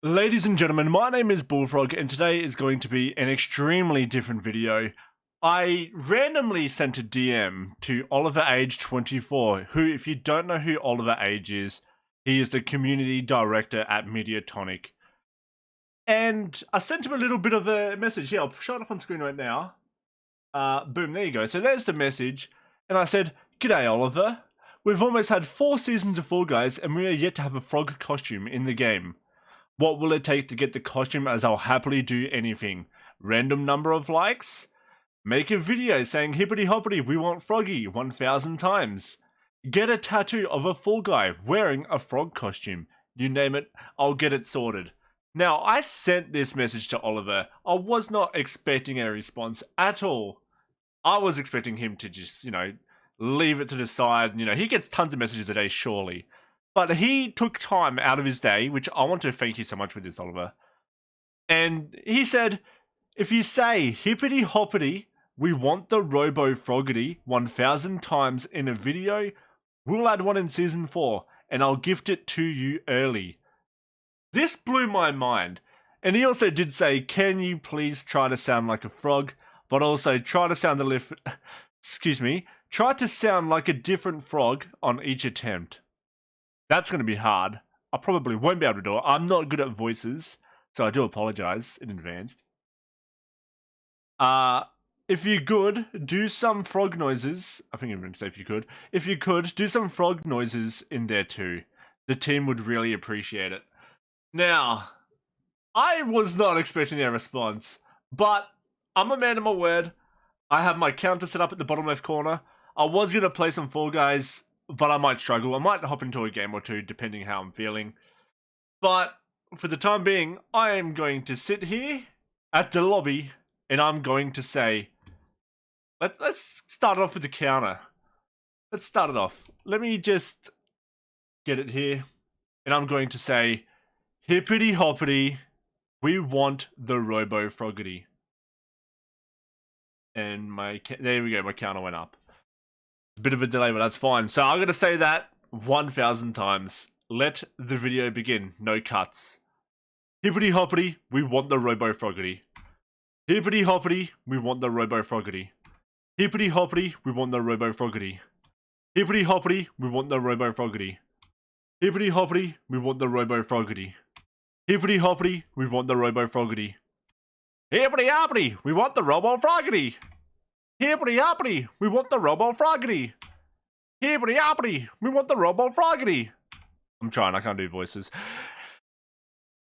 Ladies and gentlemen, my name is Bullfrog and today is going to be an extremely different video. I randomly sent a DM to OLIVERAGE24, who, if you don't know who OLIVERAGE is, he is the community director at Mediatonic. And I sent him a little bit of a message. Here, I'll show it up on screen right now. Boom, there you go. So there's the message. And I said, "G'day, Oliver. We've almost had 4 seasons of Fall Guys and we are yet to have a frog costume in the game. What will it take to get the costume, as I'll happily do anything? Random number of likes? Make a video saying hippity hoppity we want Froggy 1,000 times. Get a tattoo of a Fall Guy wearing a frog costume. You name it, I'll get it sorted." Now, I sent this message to Oliver. I was not expecting a response at all. I was expecting him to just, leave it to the side. He gets tons of messages a day, surely. But he took time out of his day, which I want to thank you so much for this, Oliver. And he said, "If you say hippity hoppity, we want the Robo Froggity 1,000 times in a video, we'll add one in season 4 and I'll gift it to you early." This blew my mind. And he also did say, "Can you please try to sound like a frog, but also try to sound try to sound like a different frog on each attempt." That's going to be hard. I probably won't be able to do it. I'm not good at voices, so I do apologize in advance. If you could, do some frog noises. I think I'm going to say if you could. If you could, do some frog noises in there too. The team would really appreciate it. Now, I was not expecting a response, but I'm a man of my word. I have my counter set up at the bottom left corner. I was going to play some Fall Guys, but I might struggle. I might hop into a game or two, depending how I'm feeling. But for the time being, I am going to sit here at the lobby, and I'm going to say, let's start off with the counter. Let's start it off. Let me just get it here, and I'm going to say, hippity hoppity, we want the Robo Froggity. And there we go, my counter went up. Bit of a delay, but that's fine. So I'm going to say that 1,000 times. Let the video begin. No cuts. Hippity hoppity, we want the Robo Froggity. Hippity hoppity, we want the Robo Froggity. Hippity hoppity, we want the Robo Froggity. Hippity hoppity, we want the Robo Froggity. Hippity hoppity, we want the Robo Froggity. Hippity hoppity, we want the Robo Froggity. Hippity hoppity, we want the Robo Froggity. Hippity hoppity, we want the Robo Froggity. Hippity hoppity, we want the Robo Froggity. I'm trying, I can't do voices.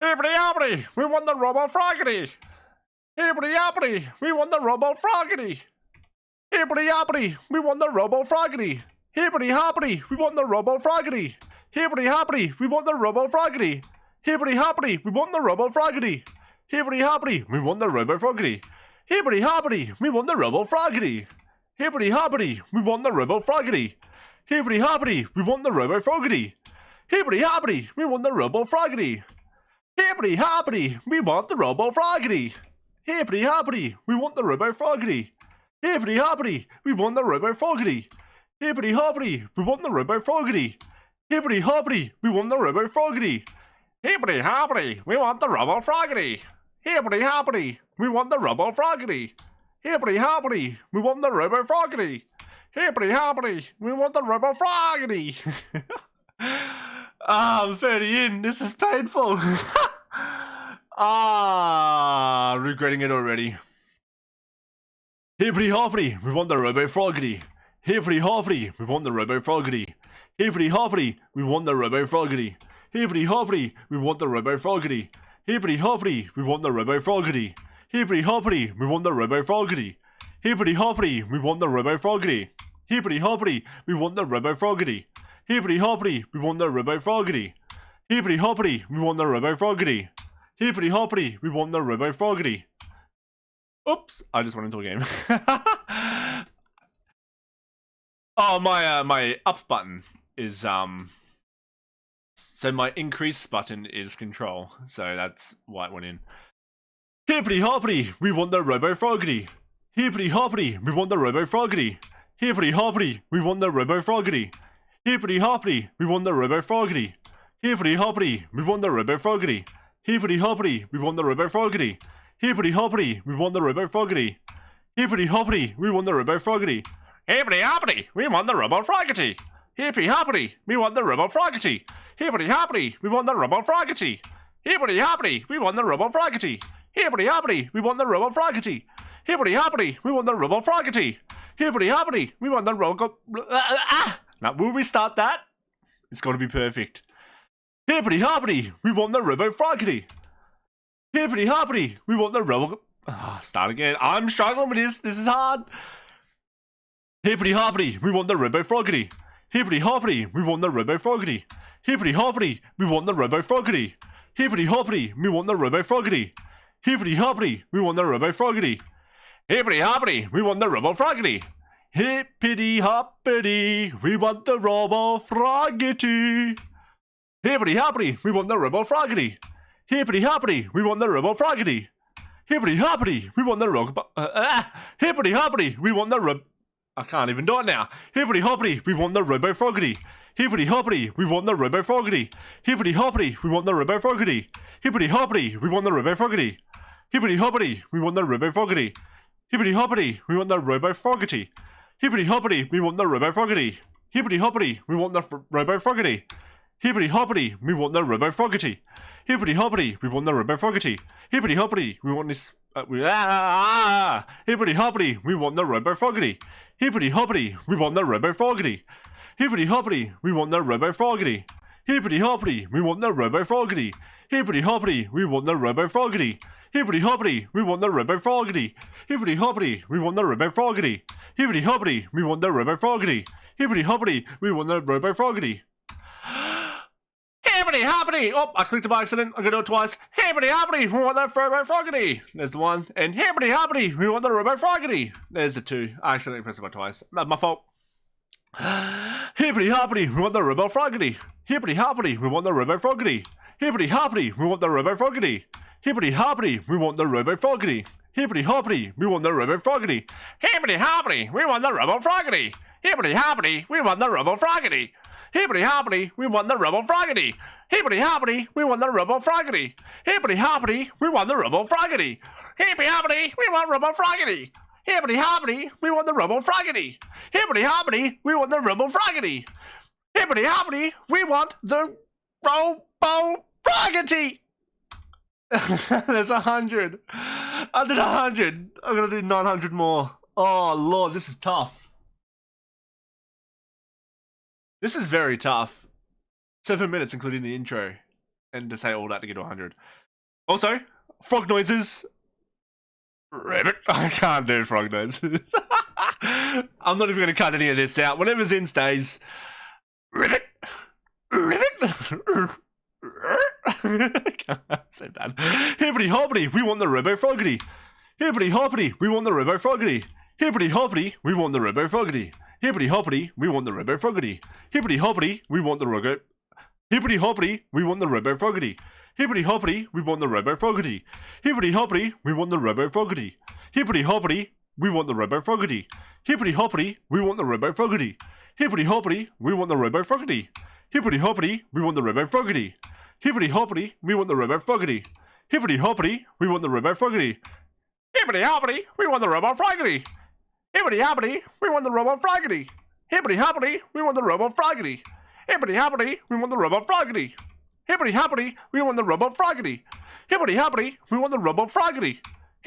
Hippity hoppity, we want the Robo Froggity. Hippity hoppity, we want the Robo Froggity. Hippity hoppity, we want the Robo Froggity. Hippity hoppity, we want the Robo Froggity. Hippity hoppity, we want the Robo Froggity. Hippity hoppity, we want the Robo Froggity. Hippity hoppity, we want the Robo Froggity. Hippity hoppity, we want the Robo Froggity. Hippity hoppity, we want the Robo Froggity. Hippity hoppity, we want the Robo Froggity. Hippity hoppity, we want the Robo Froggity. Hippity hoppity, we want the Robo Froggity. Hippity hoppity, we want the Robo Froggity. Hippity hoppity, we want the Robo Froggity. Hippity hoppity, we want the Robo Froggity. Hippity hoppity, we want the Robo Froggity. Hippity hoppity, we want the Robo Froggity. Hippity hoppity, we want the Robo Froggity. Hippity hoppity, we want the Robo Froggity. Hippity hoppity, we want the Robo Froggity. I'm 30 in, this is painful. Regretting it already. Hippity hoppity, we want the Robo Froggity. Hippity hoppity, we want the Robo Froggity. Hippity hoppity, we want the Robo Froggity. Hippity hoppity, we want the Robo Froggity. Hippity hoppity, we want the Robo Froggity. Hippity hoppity, we want the Robo Froggity. Hippity hoppity, we want the Robo Froggity. Hippity hoppity, we want the Robo Froggity. Hippity hoppity, we want the Robo Froggity. Hippity hoppity, we want the Robo Froggity. Hippity hoppity, we want the Robo Froggity. Oops, I just went into a game. Oh, my up button is so my increase button is control, so that's why it went in. Hippity hoppity, we want the Robo Froggity. Hippity hoppity, we want the Robo Froggity. Hippity hoppity, we want the Robo Froggity. Hippity hoppity, we want the Robo Froggity. Hippity hoppity, we want the Robo Froggity. Hippity hoppity, we won the Robo Froggity. Hippity hoppity, we won the Robo Froggity. Hippity hoppity, we won the Robo Froggity. Hippity hoppity, we won the Robo Froggity. Hippity hoppity, we won the Robo Froggity. Hippity hoppity, we won the Robo Froggity. Hippity hoppity, we won the Robo Froggity. Hippity hoppity, we won the Robo Froggity. Hippity hoppity, we won the Robo Froggity. Hippity hoppity, we won the Robo. Now, will we start that? It's going to be perfect. Hippity hoppity, we won the Robo Froggity. Hippity hoppity, we won the Robo. Start again. I'm struggling with this. This is hard. Hippity hoppity, we won the Robo Froggity. Hippity hoppity, we won the Robo Froggity. Hippity hoppity, we won the Robo Froggity. Hippity hoppity, we won the Robo Froggity. Hippity hoppity, we won the Robo Froggity. Hippity hoppity, we won the Robo Froggity. Hippity hoppity, we won the Robo Froggity. Hippity hoppity, we won the Robo Froggity. Hippity hoppity, we won the Robo Froggity. Hippity hoppity, we won the Robo. Hippity hoppity, we won the Robo. I can't even do it now. Hippity hoppity, we won the Robo Froggity. Hippity hoppity, we won the Robo Froggity. Hippity hoppity, we won the Robo Froggity. Hippity hoppity, we won the Robo Froggity. Hippity hoppity, we won the Robo Froggity. Hippity hoppity, we won the Robo Froggity. Hippity hoppity, we won the Robo Froggity. Hippity hoppity, we won the Robo Froggity. Hippity hoppity, we won the Robo Froggity. Hippity hoppity, we won the Robo Froggity. Hippity hoppity, we won this. Hippity hoppity, we won the Robo Froggity. Hippity hoppity, we won the Robo Froggity. Hippity hoppity, we won the Robo Froggity. Hippity hoppity, we won the Robo Froggity. Hippity hoppity, we won the Robo Froggity. Hippity hoppity, we won the Robo Froggity. Hippity hoppity, we won the Robo Froggity. Hippity hoppity, we won the Robo Froggity. Hippity hoppity, we won the Robo Froggity. Hippity hoppity! Oh, I clicked it by accident. I'm gonna do it twice. Hippity hoppity! We won the Robo Froggity! There's the one. And hippity hoppity! We won the Robo Froggity! There's the two. I accidentally pressed it by twice. That's my fault. Hippity hoppity! We won the Robo Froggity! Hippity hoppity! We won the Robo Froggity! Hippity hoppity! We won the Robo Froggity! Hippity hoppity! We won the Robo Froggity! Hippity hoppity! We won the Robo Froggity! Hippity hoppity! We won the Robo Froggity! Hippity hoppity! We won the Robo Froggity! Hippity hoppity, we won the Robo Froggity. Hippity hoppity, we won the Robo Froggity. Hippity hoppity, we won the Robo Froggity. Hippity hoppity, we won Robo Froggity. Hippity hoppity, we won the Robo Froggity. Hippity hoppity, we won the Robo Froggity. Hippity hoppity, we want the Robo Froggity. There's 100. I did 100. I'm gonna do 900 more. Oh Lord, this is tough. This is very tough. 7 minutes, including the intro. And to say all that to get to 100. Also, frog noises. Rabbit. I can't do frog noises. I'm not even going to cut any of this out. Whatever's in stays. Ribbit. Ribbit. So bad. Hippity hoppity, we won the Robo Froggity. Hippity hoppity, we won the Robo Froggity. Hippity hoppity, we won the Robo Froggity. Hippity hoppity, we won the Robo Froggity. Hippity hoppity, we won the Robo. Hippity hoppity, we won the Robo Froggity. Hippity hoppity, we won the Robo Froggity. Hippity hoppity, we won the Robo Froggity. Hippity hoppity, we won the Robo Froggity. Hippity hoppity, we won the Robo Froggity. Hippity hoppity, we won the Robo Froggity. Hippity hoppity, we won the Robo Froggity. Hippity hoppity, we won the Robo Froggity. Hippity hoppity, we won the Robo Froggity. Hippity hoppity, we won the Robo Froggity. Hippity hoppity, we won the Robo Froggity. Hippity hoppity, we won the Robo Froggity. Hippity hoppity, we won the Robo Froggity. Hippity hoppity, we won the Robo Froggity. Hippity hoppity,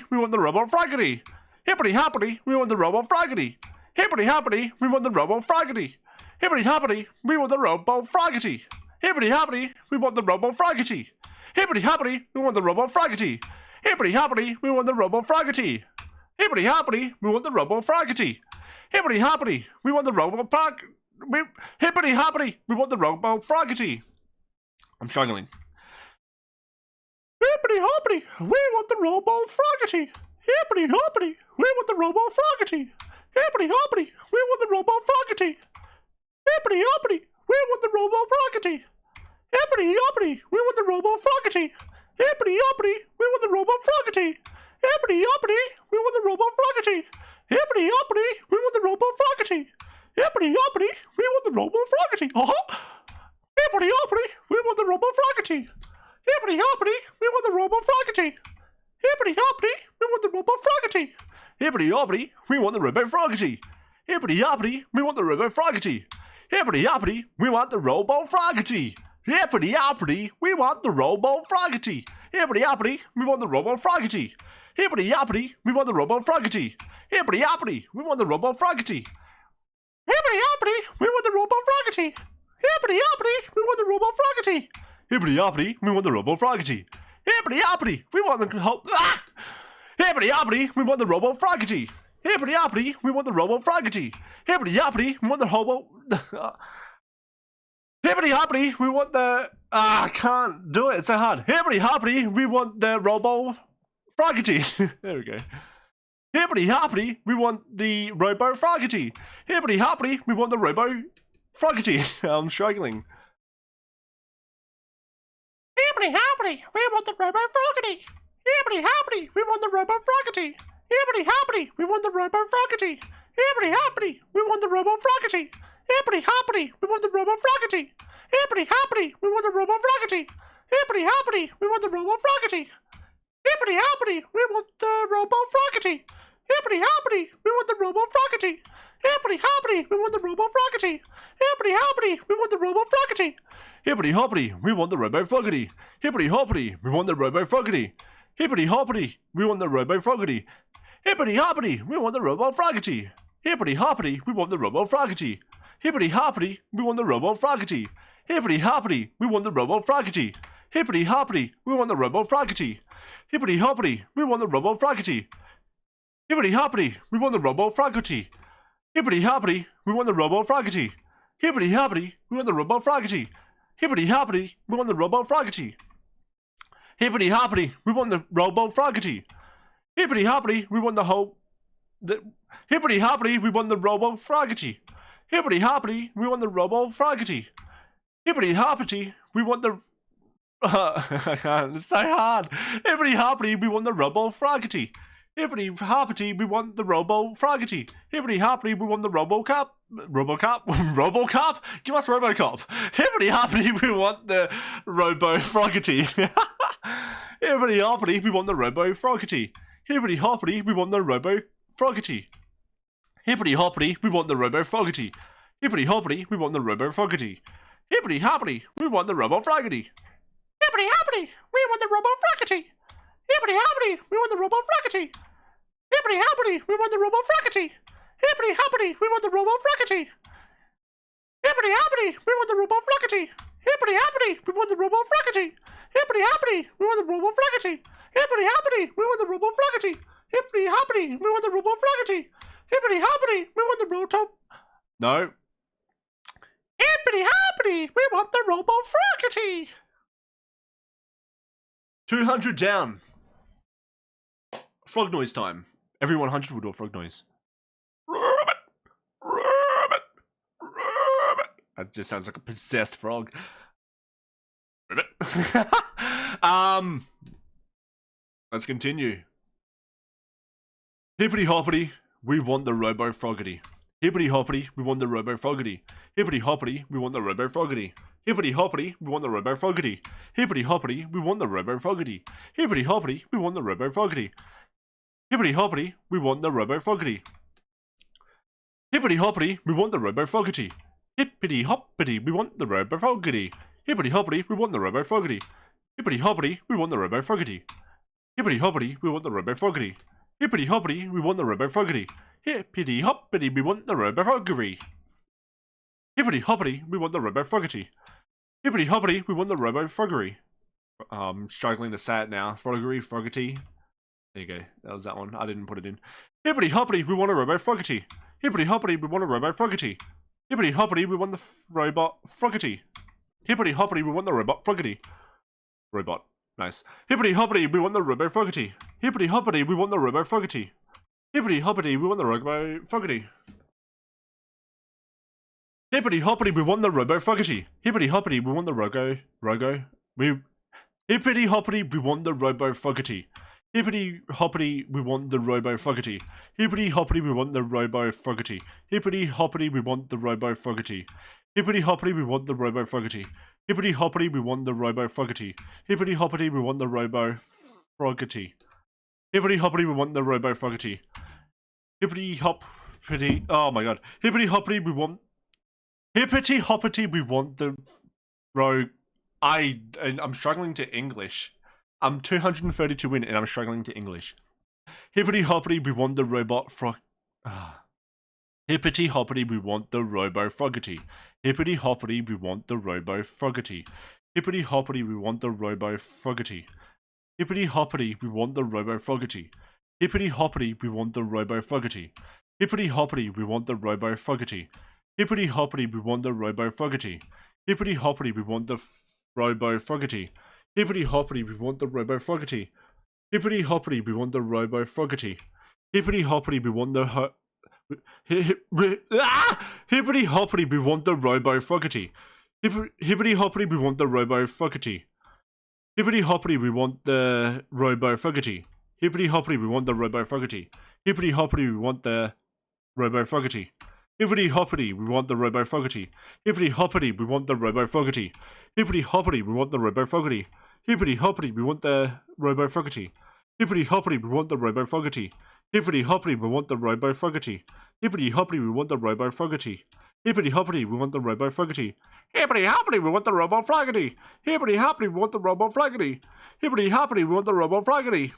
we won the Robo Froggity. Hippity hoppity, we won the Robo Froggity. Hippity hoppity, we won the Robo Froggity. Hippity hoppity, we won the Robo Froggity. Hippity hoppity, we won the Robo Froggity. Hippity hoppity, we won the Robo Froggity. Hippity hoppity, we won the Robo Froggity. Hippity hoppity, we won the Robo Froggity. Hippity hoppity, we won the Robo Froggity. Hippity hoppity, we won the Robo Hippity hoppity, we won the Robo Froggity. I'm struggling. Hippity hoppity, we won the Robo Froggity. Hippity hoppity, we won the Robo Froggity. Hippity hoppity, we won the Robo Froggity. Hippity hoppity, we won the Robo Froggity. Hippity hoppity, we won the Robo Froggity. Hippity hoppity, we won the Robo Froggity. Hippity hoppity, we won the Robo Froggity. Hippity hoppity, we won the Robo Froggity. Hippity hoppity, we won the Robo Froggity. Hippity hoppity, we won the Robo Froggity. Hippity hoppity, we want the Robo Froggy. Hippity hoppity, we want the Robo Froggy. Hippity hoppity, we want the Robo Froggy. Hippity hoppity, we want the Robo Froggy. Hippity hoppity, we want the Robo Froggy. Hippity hoppity, we want the Robo Froggy. Hippity hoppity, we want the Robo Froggy. Hippity hoppity, we want the Robo Froggy. Hippity hoppity, we want the Robo Froggy. Hippity hoppity, we want the Robo Froggy. Hippity hoppity, we want the Robo Froggy. Hippity hoppity, we want the Robo Froggy. Hippity hoppity, we want the Hippity hoppity, we want the Robo Froggy. Hippity hoppity, we want the Robo Froggy. Hippity hoppity, we want the Hobo. Hippity hoppity, we want the. I can't do it. It's so hard. Hippity hoppity, we want the Robo Froggy. There we go. Hippity hoppity, we want the Robo Froggy. Hippity hoppity, we want the Robo Froggy. I'm struggling. Hippity hoppity, we want the Robo Froggy. Hippity hoppity, we want the Robo Froggy. Hippity hoppity, we want the Robo Froggy. Hippity hoppity, we want the Robo Froggy. Hippity hoppity, we want the Robo Froggy. Hippity hoppity, we want the Robo Froggy. Hippity hoppity, we want the Robo Froggy. Hippity hoppity, we want the Robo Froggy. Hippity hoppity, we want the Robo Froggy. Hippity hoppity, we want the Robo Froggy. Hippity hoppity, we want the Robo Froggy. Hippity hoppity, we want the Robo Froggy. Hippity hoppity, we want the Robo Froggy. Hippity hoppity, we want the Robo Froggy. Hippity hoppity, we want the Robo Froggy. Hippity hoppity, we want the Robo Froggy. Hippity hoppity, we want the Robo Froggy. Hippity hoppity, we want the Robo Froggy. Hippity hoppity, we want the Robo Froggy. Hippity hoppity, we want the Robo Froggy. Hippity hoppity, we want the Robo Froggy. Hippity hoppity, we want the Robo Froggy. Hippity hoppity, we want the Robo Froggy. Hippity hoppity, we want the Robo Froggy. Hippity hoppity, we want the Robo Froggy. Hippity hoppity, we want the whole. Hippity hoppity, we want the Robo Froggy. Hippity hoppity, we want the Robo Froggy. Hippity hoppity, we want the. I can't, it's so hard. Hippity hoppity, we want the Robo Froggy. Hippity hoppity, we want the Robo Froggy. Hippity hoppity, we want the Robocop. Robocop? Robocop? Give us Robocop. Hippity hoppity, we want the Robo Froggy. Hippity hoppity, we want the Robo Froggy. Hippity hoppity, we want the Robo Froggy. Hippity hoppity, we want the Robo Froggy. Hippity hoppity, we want the Robo Froggy. Hippity hoppity, we want the Robo Froggy. Hippity hoppity, we want the Robo Froggy. Hippity hoppity, we want the Robo Froggy. Hippity hoppity, we want the Robo Froggy. Hippity hoppity, we want the Robo Froggy. Hippity hoppity, we want the Robo Froggy. Hippity hoppity, we want the Robo Froggy. Hippity hoppity, we want the Robo Froggy. Hippity hoppity, we want the Robo Froggy. Hippity hoppity, we want the Robo Froggy. Hippity hoppity, we want the Roto. No. Hippity hoppity, we want the Robo Froggy. 200 down. Frog noise time. Every 100 will do a frog noise. That just sounds like a possessed frog. Let's continue. Hippity hoppity, we want the Robo Froggy. Hippity hoppity, we want the Robo Froggy. Hippity hoppity, we want the Robo Froggy. Hippity hoppity, we want the Robo Froggy. Hippity hoppity, we want the Robo Froggy. Hippity hoppity, we want the Robo Froggy. Hippity hoppity, we want the Robo Froggy. Hippity hoppity, we want the Robo Froggy. Hippity hoppity, we want the Robo Froggy. Hippity hoppity, we want the Robo Froggy. Hippity hoppity, we want the Robo Froggy. Hippity hoppity, we want the Robo Froggy. Hippity hoppity, we want the Robo Froggy. Hippity hoppity, we want the Robo Froggy. Hippity hoppity, we want the Robo Froggy. Hippity hoppity, we want the Robo Froggery. Struggling to say it now. Froggery, Froggety. There you go. That was that one. I didn't put it in. Hippity hoppity, we want a Robo Froggety. Hippity hoppity, we want a Robo Froggety. Hippity hoppity, we want the robot Froggety. Hippity hoppity, we want the robot Froggety. Robot. Nice. Hippity hoppity, we want the Robo Froggety. Hippity hoppity, we want the Robo Froggety. Hippity hoppity, we want the Robo Froggety. Hippity hoppity, we want the Robo Froggety. Hippity hoppity, we want the Hippity hoppity, we want the Robo Froggety. Hippity hoppity, we want the Robo Froggety. Hippity hoppity, we want the Robo Froggety. Hippity hoppity, we want the Robo Froggety. Hippity hoppity, we want the Robo Froggity. Hippity hoppity, we want the Robo Froggity. Hippity hoppity, we want the Robo Froggity. Hippity hoppity, we want the Robo Froggity. Hippity hoppity, oh my god. Hippity hoppity, we want. Hippity hoppity, we want the I'm struggling to English. I'm 232 in and I'm struggling to English. Hippity hoppity, we want the robot frog. Hippity hoppity, we want the Robo Froggity. Hippity hoppity, we want the Robo Froggity. Hippity hoppity, we want the Robo Froggity. Hippity hoppity, we want the Robo Froggity. Hippity hoppity, we want the Robo Froggity. Hippity hoppity, we want the Robo Froggity. Hippity hoppity, we want the Robo Froggity. Hippity hoppity, we want the Robo Froggity. Hippity hoppity, we want the Robo Froggity. Hippity hoppity, we want the Robo Froggity. Hippity hoppity, we want the Hippity hoppity, we want the Robo Froggity. Hippity hoppity, we want the Robo Froggity. Hippity hoppity, we want the Robo Froggity. Hippity hoppity, we want the Robo Froggity. Hippity hoppity, we want the Robo Froggity. Hippity hoppity, we want the Robo Froggity. Hippity hoppity, we want the Robo Froggity. Hippity hoppity, we want the Robo Froggity. Hippity hoppity, we want the Robo Froggity. Hippity hoppity, we want the Robo Froggity. Hippity hoppity, we want the Robo Froggity. Hippity hoppity, we want the Robo Froggity. Hippity hoppity, we want the Robo Froggity. Hippity hoppity, we want the Robo Froggity. Hippity hoppity, we want the Robo Froggity. Hippity hoppity, we want the Robo Froggity.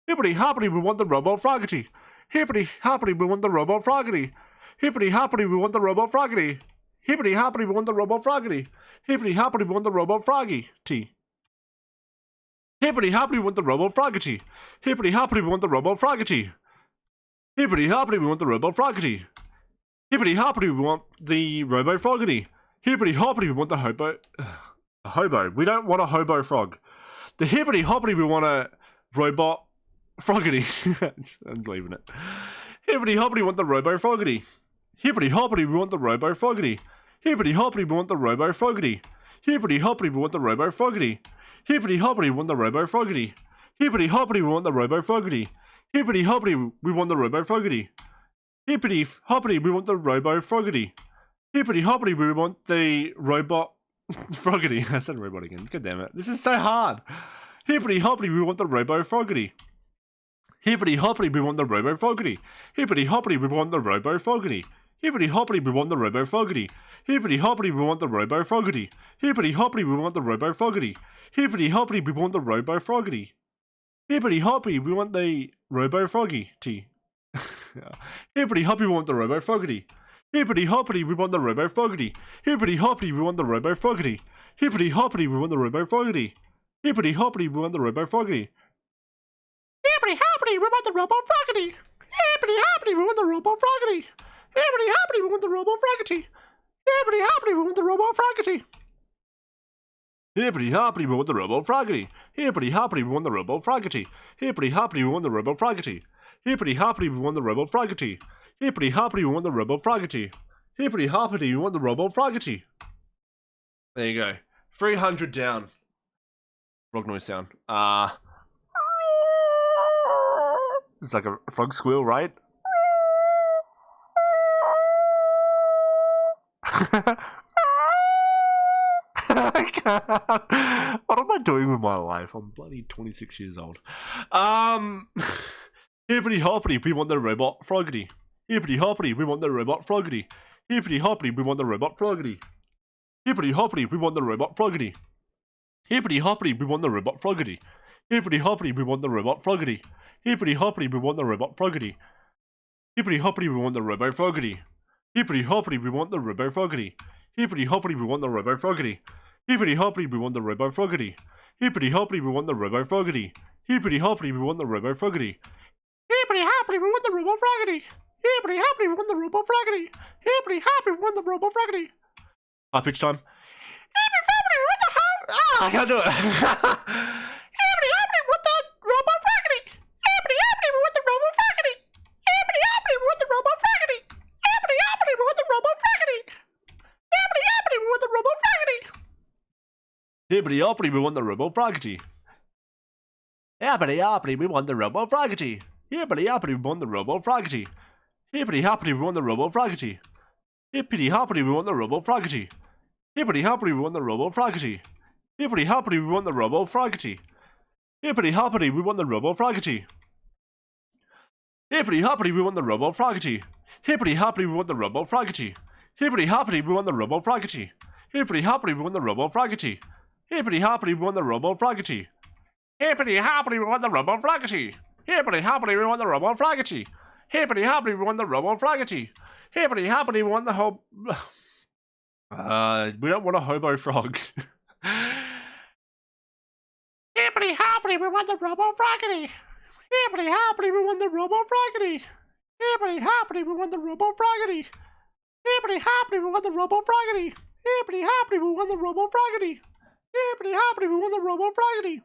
Hippity hoppity, we want the Robo Froggity. Hippity hoppity, we want the Robo Froggity. Hippity hoppity, we want the Robo Froggity. Hippity hoppity, we want the Robo Froggity. Hippity hoppity, we want the Robo Froggy. Hippity hoppity, we want the Robo Froggity. Hippity hoppity, we want the Robo Froggity. Hippity hoppity, we want the Robo Froggity. Hippity hoppity, we want the Robo Froggity. Hippity hoppity, we want the hobo. We don't want a hobo frog. The hippity hoppity, we want a robot Froggity. I'm leaving it. Hippity hoppity, we want the Robo Froggity. Hippity hoppity, we want the Robo Froggity. Hippity hoppity, we want the Robo Froggity. Hippity hoppity, we want the Robo Froggity. Hippity hoppity, we want the Robo Froggity. Hippity hoppity, we want the Robo Froggity. Hippity hoppity, we want the Robo Froggity. Hippity hoppity, we want the Robo Froggity. Hippity hoppity, we want the robot Froggity. I said robot again. God damn it. This is so hard. Hippity hoppity, we want the Robo Froggity. Hippity hoppity, we want the Robo Froggity. Hippity hoppity, we want the Robo Froggity. Hippity hoppity, we want the Robo Froggity. Hippity hoppity, we want the Robo Froggity. Hippity hoppity, we want the Robo Froggity. Hippity hoppity, we want the Robo Froggity. Hippity hoppity, we want the Robo Froggy. Hippity hoppity, we want the Robo Froggity. Hippity hoppity, we want the Robo Froggity. Hippity hoppity, we want the Robo Froggity. Hippity hoppity, we want the Robo Froggity. Hippity hoppity, we want the Robo Froggity. Hippity hoppity, we want the Robo Froggity. Hippity hoppity, we want the Robo Froggity. Hippity hoppity, we want the Robo Froggity. Hippity hoppity, we want the Robo Froggity. Hippity hoppity, we want the Robo Froggity. Hippity hoppity, we want the Robo Froggity. Hippity hoppity, we want the Robo Froggity. Hippity hoppity, we want the Robo Froggity. Hippity hoppity, we want the Robo Froggity. Hippity hoppity, we want the Robo Froggity. There you go. 300 down. Frog noise sound. It's like a frog squeal, right? What am I doing with my life? I'm bloody 26 years old. Hippity hoppity, we want the robot Froggity. Hippity hoppity, we want the robot Froggity. Hippity hoppity, we want the robot Froggity. Hippity hoppity, we want the robot Froggity. Hippity hoppity, we want the robot Froggity. Hippity hoppity, we want the robot Froggity. Hippity hoppity, we want the robot Froggity. Hippity hoppity, we want the Robo Froggity. Hippity hoppity, we want the Robo Froggity. Hippity hoppity, we want the Robo Froggity. Hippity hoppity, we want the Robo Froggity. Hippity hoppity, we want the Robo Froggity. Hippity hoppity, we want the Robo Froggity. Hippity hoppity, we want the Robo Froggity. Hippity hoppity, we want the Robo Froggity. Hippity hoppity, we want the Robo Froggity. High pitch time. Hippity hoppity, we want the I can't do it. Hippity hoppity, we want the Robo Froggity. Hippity hoppity, we want the Robo Froggity. Hippity hoppity, we want the Robo Froggity. Hippity hoppity, we want the Robo Froggity. Hippity hoppity, we want the Robo Froggity. Hippity hoppity, we want the Robo Froggity. Hippity hoppity, we want the Robo Froggity. Hippity hoppity, we want the Robo Froggity. Hippity hoppity, we want the Robo Froggity. Hippity hoppity, we won the Robo Froggy. Hippity hoppity, we won the Robo Froggy. Hippity hoppity, we won the Robo Froggy. Hippity hoppity, we won the Robo Froggy. Hippity hoppity, we won the Robo Froggy. Hippity hoppity, we won the Robo Froggy. Hippity hoppity, we won the Robo Froggy. Hippity hoppity, we won the Robo Froggy. Hippity hoppity, we won the Robo Froggy. Hippity hoppity, we won the Robo Froggy. Hippity hoppity, we won the Robo Froggy. Hippity hoppity, we won the Robo Froggy. Hippity hoppity, we won the whole. We don't want a hobo frog. Hippity hoppity, we won the Robo Froggy. Hippity hoppity, we won the Robo Froggy. Hippity hoppity, we won the Robo Froggy. Hippity hoppity, we won the Robo Froggy. Hippity hoppity, we won the Robo Froggy. Hippity hoppity, we won the Robo Froggy.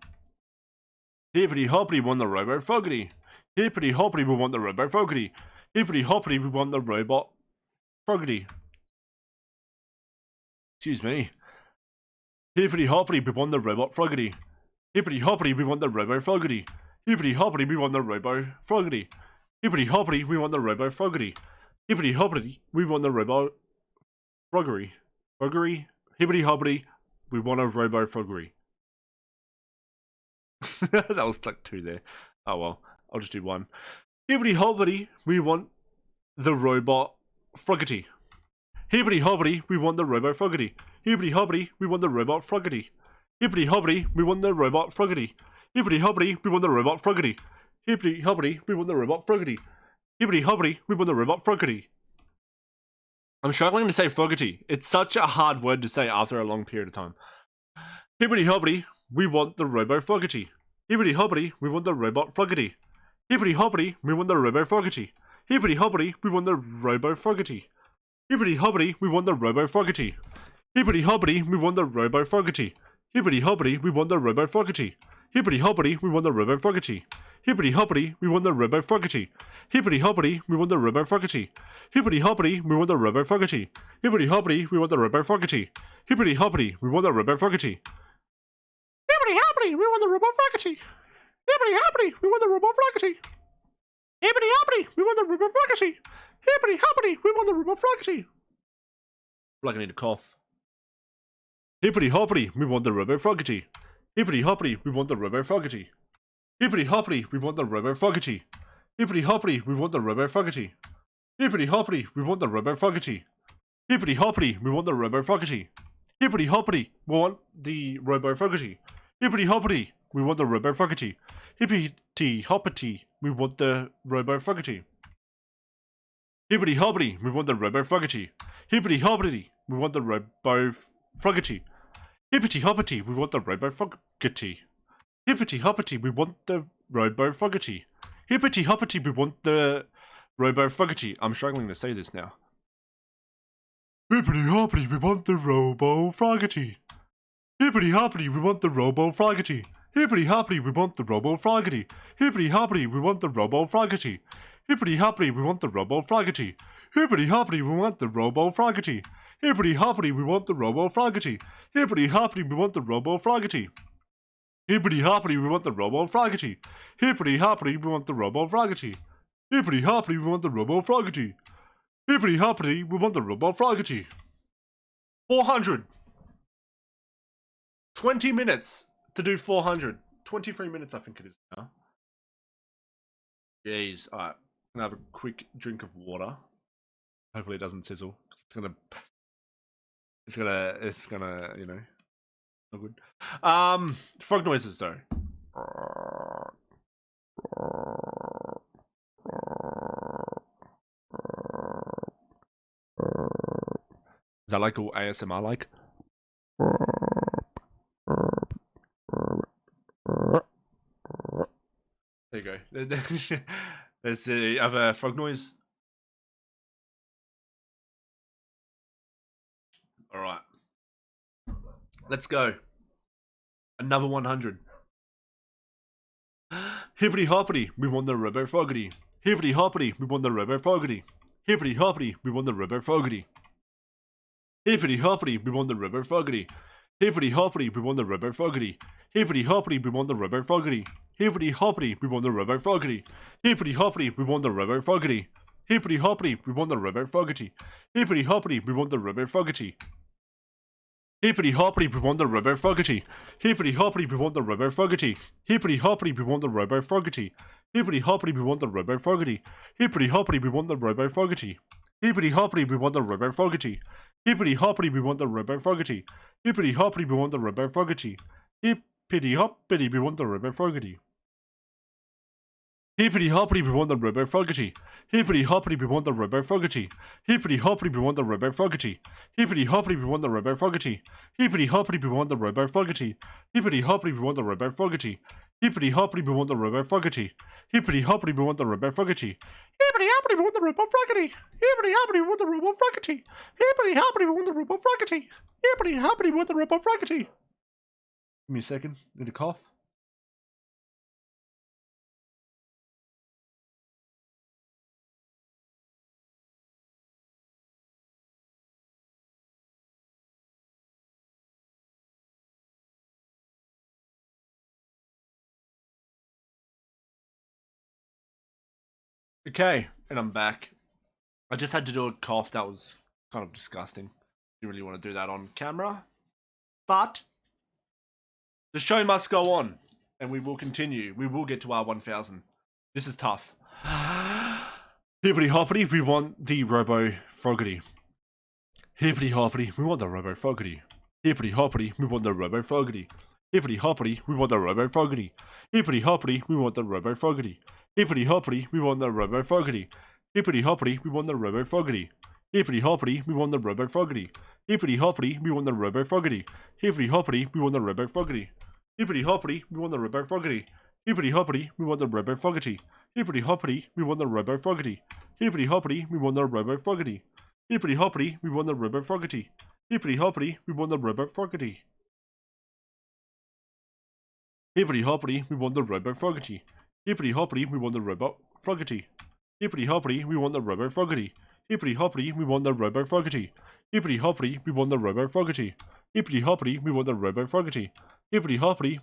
Hippity hoppity, won the Robo Froggy. Hippity hoppity, we won the Robo Froggy. Hippity hoppity, we won the Robot Froggy. Excuse me. Hippity hoppity, we won the Robot Froggy. Hippity hoppity, we won the Robo Froggy. Hippity hoppity, we won the Robo Froggy. Hippity hoppity, we won the Robo Froggy. Hippity hoppity, we won the Robo Froggery. Froggery? Hippity hoppity, we won a Robo Froggery. That was like 2 there. Oh well, I'll just do 1. Hippity hoppity, we want the Robot Froggy. Hippity hoppity, we won the Robo Froggy. Hippity hoppity, we won the Robot Froggy. Hippity hoppity, we won the Robot Froggy. Hippity hoppity, we won the Robot Froggy. Hippity hoppity, we won the Robot Froggy. Hippity hoppity, we won the Robot Froggy. I'm struggling to say Froggy. It's such a hard word to say after a long period of time. Hippity hoppity, we want the Robo Froggy. Hippity hoppity, we want the Robot Froggy. Hippity hoppity, we want the Robo Froggy. Hippity hoppity, we want the Robo Froggy. Hippity hoppity, we want the Robo Froggy. Hippity hoppity, we want the Robo Froggy. Hippity hoppity, we want the Robo Froggy. Hippity hoppity, we want the Robo Froggy. Hippity hoppity, we want the Robo Froggy. Hippity hoppity, we want the Robo Froggy. Hippity hoppity, we want the Robo Froggy. Hippity hoppity, we want the Robo Froggy. Hippity hoppity, we want the Robo Froggy. Hippity hoppity, we want the Robo Froggy. Hippity hoppity, we want the Robo Froggy. Hippity hoppity, we want the Robo Froggy. Hippity hoppity, we want the Robo Froggy. Like I need a cough. Hippity hoppity, we want the Robo Froggy. Hippity hoppity, we want the Robo Froggy. Hippity hoppity, we want the Robo Froggy. Hippity hoppity, we want the Robo Froggy. Hippity hoppity, we want the Robo Froggy. Hippity hoppity, we want the Robo Froggy. Hippity hoppity, we want the Robo Froggy. Hippity hoppity, we want the Robo Froggy. Hippity hoppity, we want the Robo Froggy. Hippity hoppity, we want the Robo Froggy. Hippity hoppity, we want the Robo Froggy. Hippity hoppity, we want the Robo Froggy. Hippity hoppity, we want the Robo Froggy. Hippity hoppity, we want the Robo Froggy. I'm struggling to say this now. Hippity hoppity, we want the Robo Froggy. Hippity hoppity, we want the Robo Froggy. Hippity hoppity, we want the Robo Froggy. Hippity hoppity, we want the Robo Froggy. Hippity hoppity, we want the Robo Froggy. Hippity hoppity, we want the Robo Froggy. Hippity hoppity, we want the Robo Froggy. Hippity hoppity, we want the Robo Froggy. Hippity hoppity, we want the Robo Froggy. Hippity hoppity, we want the Robo Froggy. Hippity hoppity, we want the Robo Froggy. Hippity hoppity, we want the Robo Froggy. 400. 20 minutes to do 400. 23 minutes, I think it is now. Jeez. Alright. I'm gonna have a quick drink of water. Hopefully it doesn't sizzle. It's gonna, you know, not good. Frog noises though. Is that like all ASMR like? There you go. There's the other frog noise. Alright. Let's go. Another 100. Hippity hoppity, we won the Robo Froggy. Hippity hoppity, we won the Robo Froggy. Hippity hoppity, we won the Robo Froggy. Hippity hoppity, we won the Robo Froggy. Hippity hoppity, we won the Robo Froggy. Hippity hoppity, we won the Robo Froggy. Hippity hoppity, we won the Robo Froggy. Hippity hoppity, we won the Robo Froggy. Hippity hoppity, we want the Robo Fogarty. Hippity hoppity, we want the Robo Fogarty. Hippity hoppity, we want the Robo Fogarty. Hippity hoppity, we want the Robo Fogarty. Hippity hoppity, we want the Robo Fogarty. Hippity hoppity, we want the Robo Fogarty. Hippity hoppity, we want the Robo Fogarty. Hippity hoppity, we want the Robo Fogarty. Hippity hoppity, we want the Robo Fogarty. Hippity hoppity, we want the Robo Fogarty. Hippity hoppity, we want the Robo Fogarty. Hippity hoppity, we want the Robo Fogarty. Hippity hoppity, we want the Robo Fogarty. Hippity hoppity, we want the Robo Fogarty. Hippity hoppity, we want the Robo Fogarty. Hippity hoppity, we want the Robo Fogarty. Hippity hoppity, we want the Robo Fogarty. Hippity hoppity, we want the Robo Fogarty. Hippity hoppity, we want the Robo Fogarty. Hippity hoppity, we want the Robo Fogarty. Hippity hoppity, we want the Robo Fogarty. Hippity hoppity, we want the Robo Fogarty. Hippity hoppity, we want the Robo Fogarty. Give me a second. Need a cough. Okay, and I'm back. I just had to do a cough. That was kind of disgusting. Didn't really want to do that on camera. But the show must go on, and we will continue. We will get to our 1,000. This is tough. Hippity hoppity, we want the Robo Fogarty. Hippity hoppity, we want the Robo Fogarty. Hippity hoppity, we want the Robo Fogarty. Hippity hoppity, we want the Robo Fogarty. Hippity hoppity, we want the Robo Fogarty. Hippity hoppity, we want the Robo Fogarty. Hippity hoppity, we want the Robo Fogarty. Hippity hoppity, we want the Robo Fogarty. Hippity hoppity, we want the Robo Fogarty. Hippity hoppity, we want the Robo Fogarty. Hippity hoppity, we want the Robo Fogarty. Hippity hoppity, we want the Robo Fogarty. Hippity hoppity, we want the Robo Fogarty. Hippity hoppity, we want the Robo Fogarty. Hippity hoppity, we want the Robo Fogarty. Hippity hoppity, we want the Robo Fogarty. Hippity hoppity, we want the Robo Fogarty. Hippity hoppity, we want the Robo Fogarty. Hippity hoppity, we want the Robo Fogarty. Hippity hoppity, we want the Robo Fogarty. Hippity hoppity, we want the Robo Fogarty. Hippity hoppity, we want the Robo Fogarty. Hippity hoppity, we want the Robo Fogarty. Hippity hoppity, we want the Robo Fogarty. Hippity hoppity, we want the Robo Fogarty. Hippity hoppity, we want the Robo Fogarty. Hippity hoppity,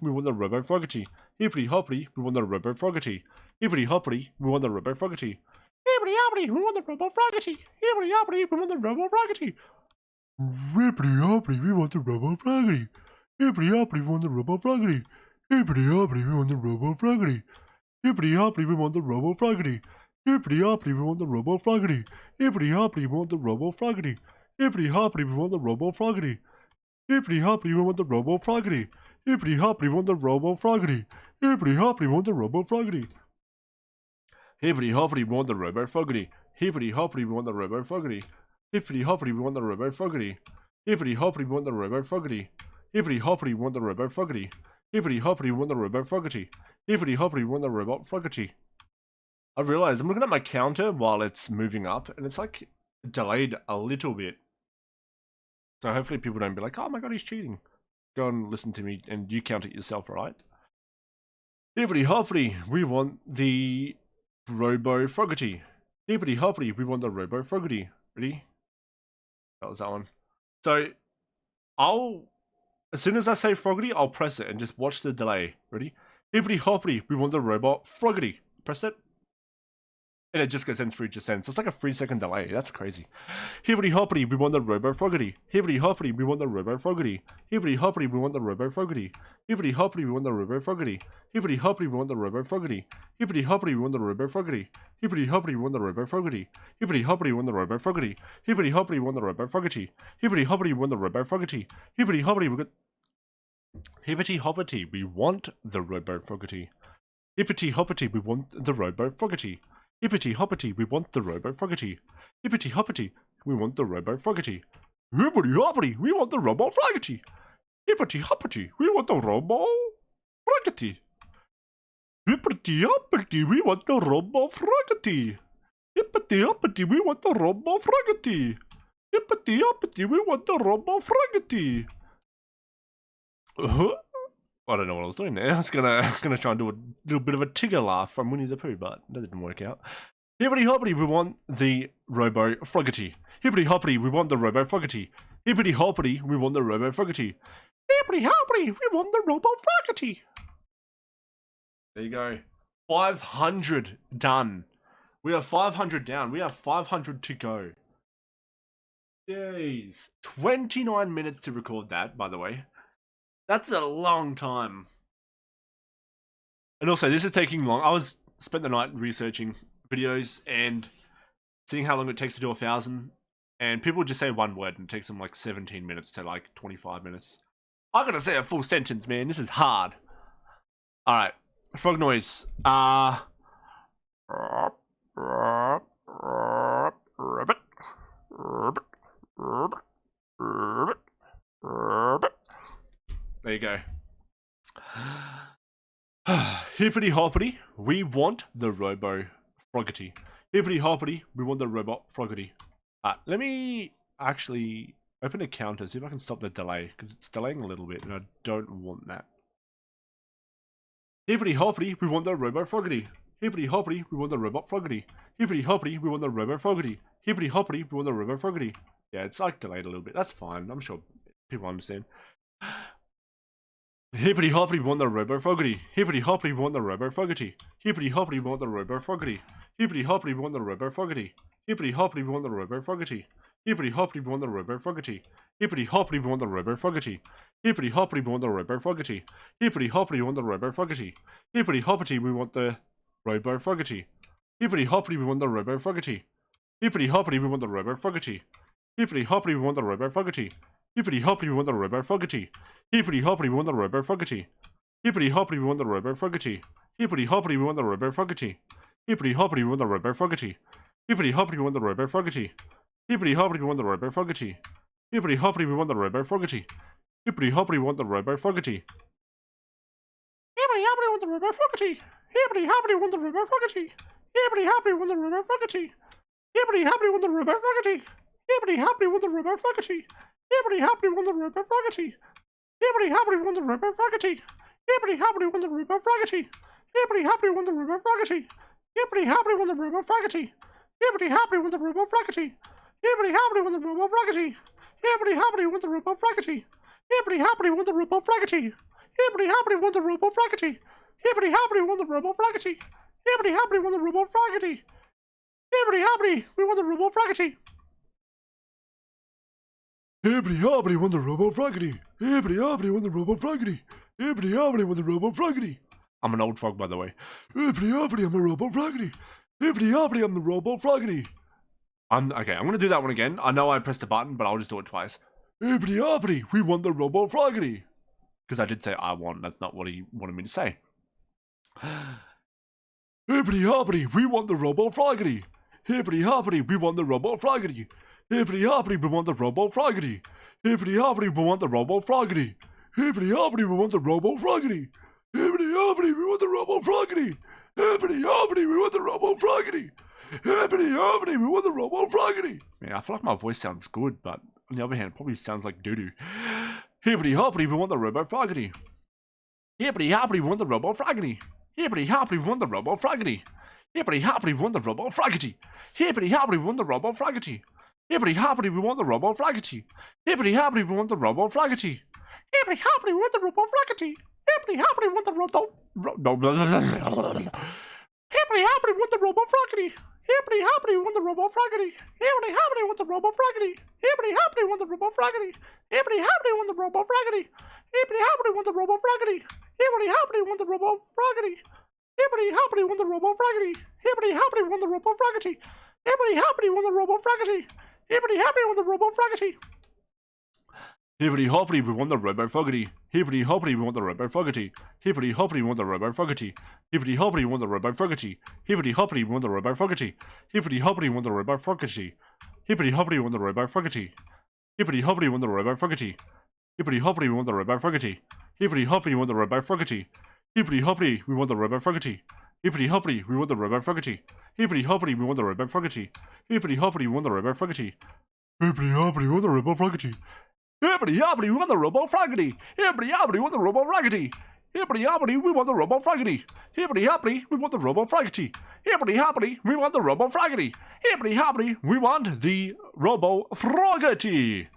we want the Robo Fogarty. Hippity hoppity, we want the Robo Fogarty. Hippity hoppity, we want the Robo Fogarty. Hippity hoppity, we want the Robo Fogarty. Hippity hoppity, we want the Robo Fogarty. Hippity hoppity, we want the Robo Fogarty. Hippity hoppity, we want the Robo Fogarty. Hippity hoppity, we want the Robo Fogarty. Hippity hoppity, we want the Robo Fogarty. Hippity hoppity, we want the Robo Fogarty. Hippity hoppity, we want the Robo Fogarty. Hippity hoppity, we want the Robo Fogarty. Hippity hoppity, we want the Robo Fogarty. Hippity hoppity, we want the Robo Fogarty. Hippity hoppity, we want the Robo Fogarty. Hippity hoppity, we want the Robo Fogarty. Hippity hoppity, we want the Robo Fogarty. Hippity hoppity, we want the Robot Fogarty. I realized I'm looking at my counter while it's moving up, and it's like delayed a little bit. So hopefully people don't be like, oh my god, he's cheating. Go and listen to me, and you count it yourself, alright? Hippity hoppity, we want the Robo Fogarty. Hippity hoppity, we want the Robo Fogarty. Ready? That was that one. So, as soon as I say Fogarty, I'll press it and just watch the delay. Ready? Hippity hoppity, we want the Robot Fogarty. Press it. And it just goes in through just ends. It's like a 3-second delay. That's crazy. Hippity hoppity, we want the Robo Fogarty. Hippity hoppity, we want the Robo Fogarty. Hippity hoppity, we want the Robo Fogarty. Hippity hoppity, we want the Robo Fogarty. Hippity hoppity, we want the Robo Fogarty. Hippity hoppity, we want the Robo Fogarty. Hippity hoppity, we want the Robo Fogarty. Hippity hoppity, we want the Robo Fogarty. Hippity hoppity, we want the Robo Fogarty. Hippity hoppity, we want the Robo Fogarty. Hippity hoppity, we got. Hippity hoppity, we want the Robo Fogarty. Hippity hoppity, we want the Robo Fogarty. Hippity hoppity, we want the Robo Fogarty. Hippity hoppity, we want the Robo Fogarty. Hippity hoppity, we want the Robo Fogarty. Hippity hoppity, we want the Robo Fogarty. Hippity hoppity, we want the Robo Fogarty. Hippity hoppity, we want the Robo Fogarty. Hippity hoppity, we want the Robo Fogarty. I don't know what I was doing there. I was gonna try and do a little bit of a Tigger laugh from Winnie the Pooh, but that didn't work out. Hippity hoppity, we want the Robo Fogarty. Hippity hoppity, we want the Robo Fogarty. Hippity hoppity, we want the Robo Fogarty. Hippity hoppity, we want the Robo Fogarty. There you go. 500 done. We are 500 down. We have 500 to go. Jeez. 29 minutes to record that, by the way. That's a long time. And also, this is taking long. I spent the night researching videos and seeing how long it takes to do 1,000. And people just say one word and it takes them like 17 minutes to like 25 minutes. I gotta say a full sentence, man. This is hard. Alright. Frog noise. There you go. Hippity hoppity, we want the Robo Froggity. Hippity hoppity, we want the Robot Froggity. Let me actually open a counter, see if I can stop the delay, because it's delaying a little bit and I don't want that. Hippity hoppity, we want the Robo Froggity. Hippity hoppity, we want the Robot Froggity. Hippity hoppity, we want the Robo Froggity. Hippity hoppity, we want the Robo Froggity. Yeah, it's like delayed a little bit. That's fine. I'm sure people understand. Hippity hoppity, we want the Robo Froggity. Hippity hoppity, we want the Robo Froggity. Hippity hoppity, we want the Robo Froggity. Hippity hoppity, we want the Robo Froggity. Hippity hoppity, we want the Robo Froggity. Hippity hoppity, we want the Robo Froggity. Hippity hoppity, we want the Robo Froggity. Hippity hoppity, we want the Robo Froggity. Hippity hoppity, we want the Robo Froggity. Hippity hoppity, we want the Robo Froggity. Hippity hoppity, we want the Robo Froggity. Hippity hoppity, we want the Robo Froggity. Hippity hoppity, we want the Robo Froggity. Hippity hoppity, we want the Robo Froggity. Hippity hoppity, we want the Robo Froggity. Hippity hoppity, we want the Robo Froggity. Hippity hoppity, we want the Robo Froggity. Hippity hoppity, we want the Robo Froggity. Hippity hoppity, we want the Robo Froggity. Hippity hoppity, we want the Robo Froggity. Hippity hoppity, we want the Robo Froggity. Hippity hoppity, we want the Robo Froggity. Hippity hoppity, we want the Robo Froggity. Hippity hoppity, we want the Robo Froggity. Hippity hoppity, we want the Robo Froggity. Hippity hoppity, we want the Robo Froggity. Hippity hoppity, we want the Robo Froggity. Hippity hoppity, we want the Robo Froggity. Hippity hoppity, we want the Robo Froggity. Hippity hoppity, we want the Robo Froggity. Hippity hoppity, we want the Robo Froggity. Hippity hoppity, we want the Robo Froggity. Hippity hoppity, we want the Robo Froggity. Hippity hoppity, we want the Robo Froggity. Hippity hoppity, we want the Robo Froggity. Hippity hoppity, we want the Robo Froggity. Hippity hoppity, we want the Robo Froggity. Hippity hoppity, we want the Robo Froggity. Hippity hoppity, we want the Robo Froggity. Hippity hoppity, we want the Robo Froggity. Hippity hoppity, want the Robo Froggity. Hippity hoppity, want the Robo Froggity. Hippity hoppity, want the Robo Froggity. I'm an old frog, by the way. Hippity hoppity, I'm a Robo Froggity. Hippity hoppity, I'm the Robo Froggity. Okay, I'm gonna do that one again. I know I pressed a button, but I'll just do it twice. Hippity hoppity, we want the Robo Froggity. Because I did say I want, that's not what he wanted me to say. Hippity hoppity, we want the Robo Froggity. Hippity hoppity, we want the Robo Froggity. Hippity hoppity, we want the Robo Froggity. Hippity hoppity, we want the Robo Froggity. Hippity hoppity, we want the Robo Froggity. Hippity hoppity, we want the Robo Froggity. Hippity hoppity, we want the Robo Froggity. Hippity hoppity, we want the Robo Froggity. Man, I feel like my voice sounds good, but on the other hand, it probably sounds like doo-doo. Hippity hoppity, we want the Robo Froggity. Hippity hoppity, we want the Robo Froggity. Hippity hoppity, we want the Robo Froggity. Hippity hoppity, we want the Robo Froggity. Hippity hoppity, we want the Robo Froggity. Hippity hoppity, we want the Robo Froggity. Hippity hoppity, we want the Robo Froggity. Hippity hoppity, we want the Robo Froggity. Hippity hoppity, we want the Robo. Hippity hoppity, we want the Robo Froggity. Hippity hoppity, we want the Robo Froggity. Hippity hoppity, we want the Robo Froggity. Hippity hoppity, we want the Robo Froggity. Hippity hoppity, we want the Robo Froggity. Hippity hoppity, we want the Robo Froggity. Hippity hoppity, we want the Robo Froggity. Hippity hoppity, we want the Robo Froggity. Hippity hoppity, we want the Robo Froggity. Hippity hoppity, we want the Robo Froggity. Hippity hoppity, we want the Robo Froggity. Hippity hoppity, we want the Robo Froggity. Hippity hoppity, we want the Robo Froggity. Hippity hoppity, we want the Robo Froggity. Hippity hoppity, we want the Robo Froggity. Hippity hoppity, we want the Robo Froggity. Hippity hoppity, we want the Robo Froggity. Hippity hoppity, we want the Robo Froggity. Hippity hoppity, we want the Robo Froggity. Hippity hoppity, we want the Robo Froggity. Hippity hoppity, we want the Robo Froggity. Hippity hoppity, we want the Robo Froggity. Hippity hoppity, we want the Robo Froggity. Hippity hoppity, we want the Robo Froggity. Hippity hoppity, we want the Robo Froggity. Hippity hoppity, we want the Robo Froggity. Hippity hoppity, we want the Robo Froggity. Hippity hoppity, we want the Robo Froggity. Hippity hoppity, we want the Robo Froggity. Hippity hoppity, we want the Robo Froggity. Hippity hoppity, we want the Robo Froggity. Hippity hoppity, we want the Robo Froggity.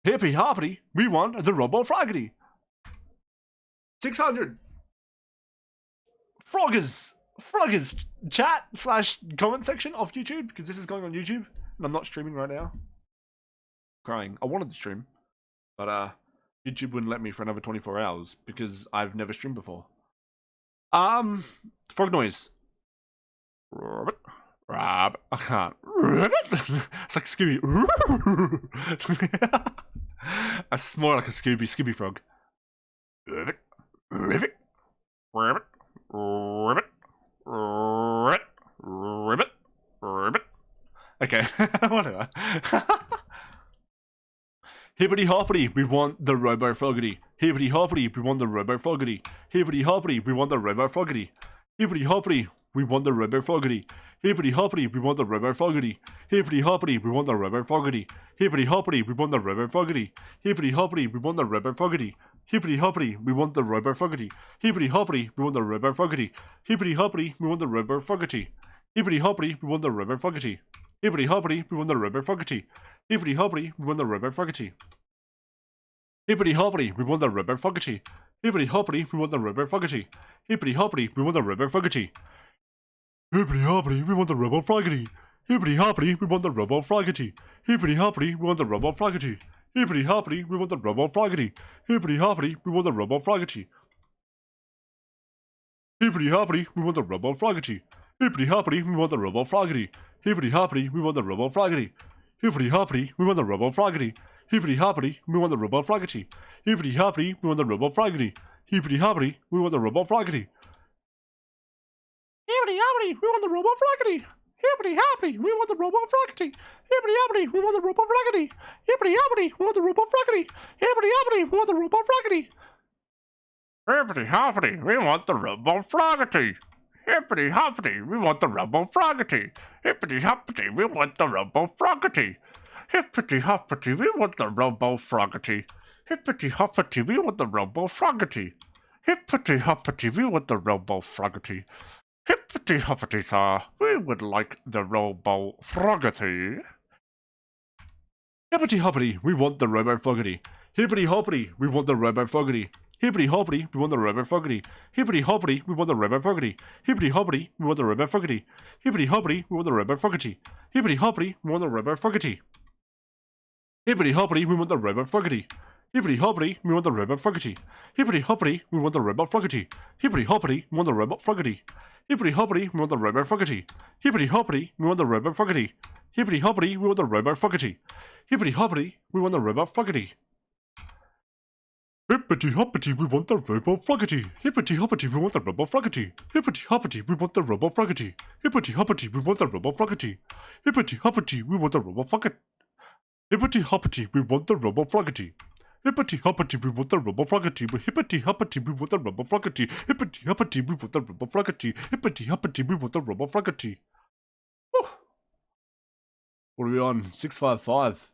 Hippity hoppity, we want the Robo Froggity. 600 Froggers. Froggers chat / comment section of YouTube, because this is going on YouTube and I'm not streaming right now. Crying. I wanted to stream, but YouTube wouldn't let me for another 24 hours because I've never streamed before. Frog noise. Rob, I can't. It's like Scooby. That's more like a Scooby frog. Ribbit, ribbit, ribbit, ribbit, ribbit, ribbit, ribbit. Okay, whatever. Hippity hoppity, we want the Robo Froggity. Hippity hoppity, we want the Robo Froggity. Hippity hoppity, we want the Robo Froggity. Hippity hoppity, we want the Robo Froggity. Hippity hoppity, we want the Robo Froggity. Hippity hoppity, we want the Robo Froggity. Hippity hoppity, we want the Robo Froggity. Hippity hoppity, we want the Robo Froggity. Hippity hoppity, we want the Robo Froggity. Hippity hoppity, we want the Robo Froggity. Hippity hoppity, we want the Robo Froggity. Hippity hoppity, we want the Robo Froggity. Hippity hoppity, we want the Robo Froggity. Hippity hoppity, we want the Robo Froggity. Hippity hoppity, we want the Robo Froggity. Hippity hoppity, we want the Robo Froggity. Hippity hoppity, we want the Robo Froggity. Hippity hoppity, we want the Robo Froggity. Hippity hoppity, we want the Robo Froggity. Hippity hoppity, we want the Robo Froggity. Hippity hoppity, we want the Robo Froggity. Hippity hoppity, we want the Robo Froggity. Hippity hoppity, we want the Robo Froggity. Hippity hoppity, we want the Robo Froggity. Hippity hoppity, we want the Robo Froggity. Hippity hoppity, we want the Robo Froggity. Hippity hoppity, we want the Robo Froggity. Hippity hoppity, we want the Robo Froggity. Hippity hoppity, we want the Robo Froggity. Hippity hoppity, we want the Robo Froggity. Hippity hoppity, we want the Robo Froggity. Hippity hoppity, we want the Robo Froggity. Hippity hoppity, we want the Robo Froggity. Hippity hoppity, we want the Robo Froggity. Hippity hoppity, we want the Robo Froggity. Hippity hoppity, we want the Robo Froggity. Hippity hoppity, we want the Robo Froggity. Hippity hoppity, we want the Robo Froggity. Hippity hoppity, we want the Robo Froggity. Hippity hoppity, we want the Robo Froggity. Hippity hoppity, sir, we would like the Robo Froggity. Hippity hoppity, we want the Robo Froggity. Hippity hoppity, we want the Robo Froggity. Hippity hoppity, we want the Robo Froggity. Hippity hoppity, we want the Robo Froggity. Hippity hoppity, we want the Robo Froggity. Hippity hoppity, we want the Robo Froggity. Hippity hoppity, we want the Robo Froggity. Hippity hoppity, we want the Robo Froggity. Hippity hoppity, we want the Robo Froggity. Hippity hoppity, we want the Robo Froggity. Hippity hoppity, we want the Robo Froggity. Hippity hoppity, we want the Robo Froggity. Hippity hoppity, we want the Robo Froggity. Hippity hoppity, we want the Robo Froggity. Hippity hoppity, we want the Robo Froggity. Hippity hoppity, we want the Robo Froggity. Hippity hoppity, we want the Robo Froggity. Hippity hoppity, we want the Robo Froggity. Hippity hoppity, we want the Robo Froggity. Hippity hoppity, we want the Robo Froggity. Hippity hoppity, we want the Robo Froggity. Hippity hoppity, we want the Robo Froggity. Hippity hoppity, we want the Robo Froggity. Hippity hoppity, we want the Robo Froggity. Hippity hoppity, we want the Robo Froggity. What are we on? 655.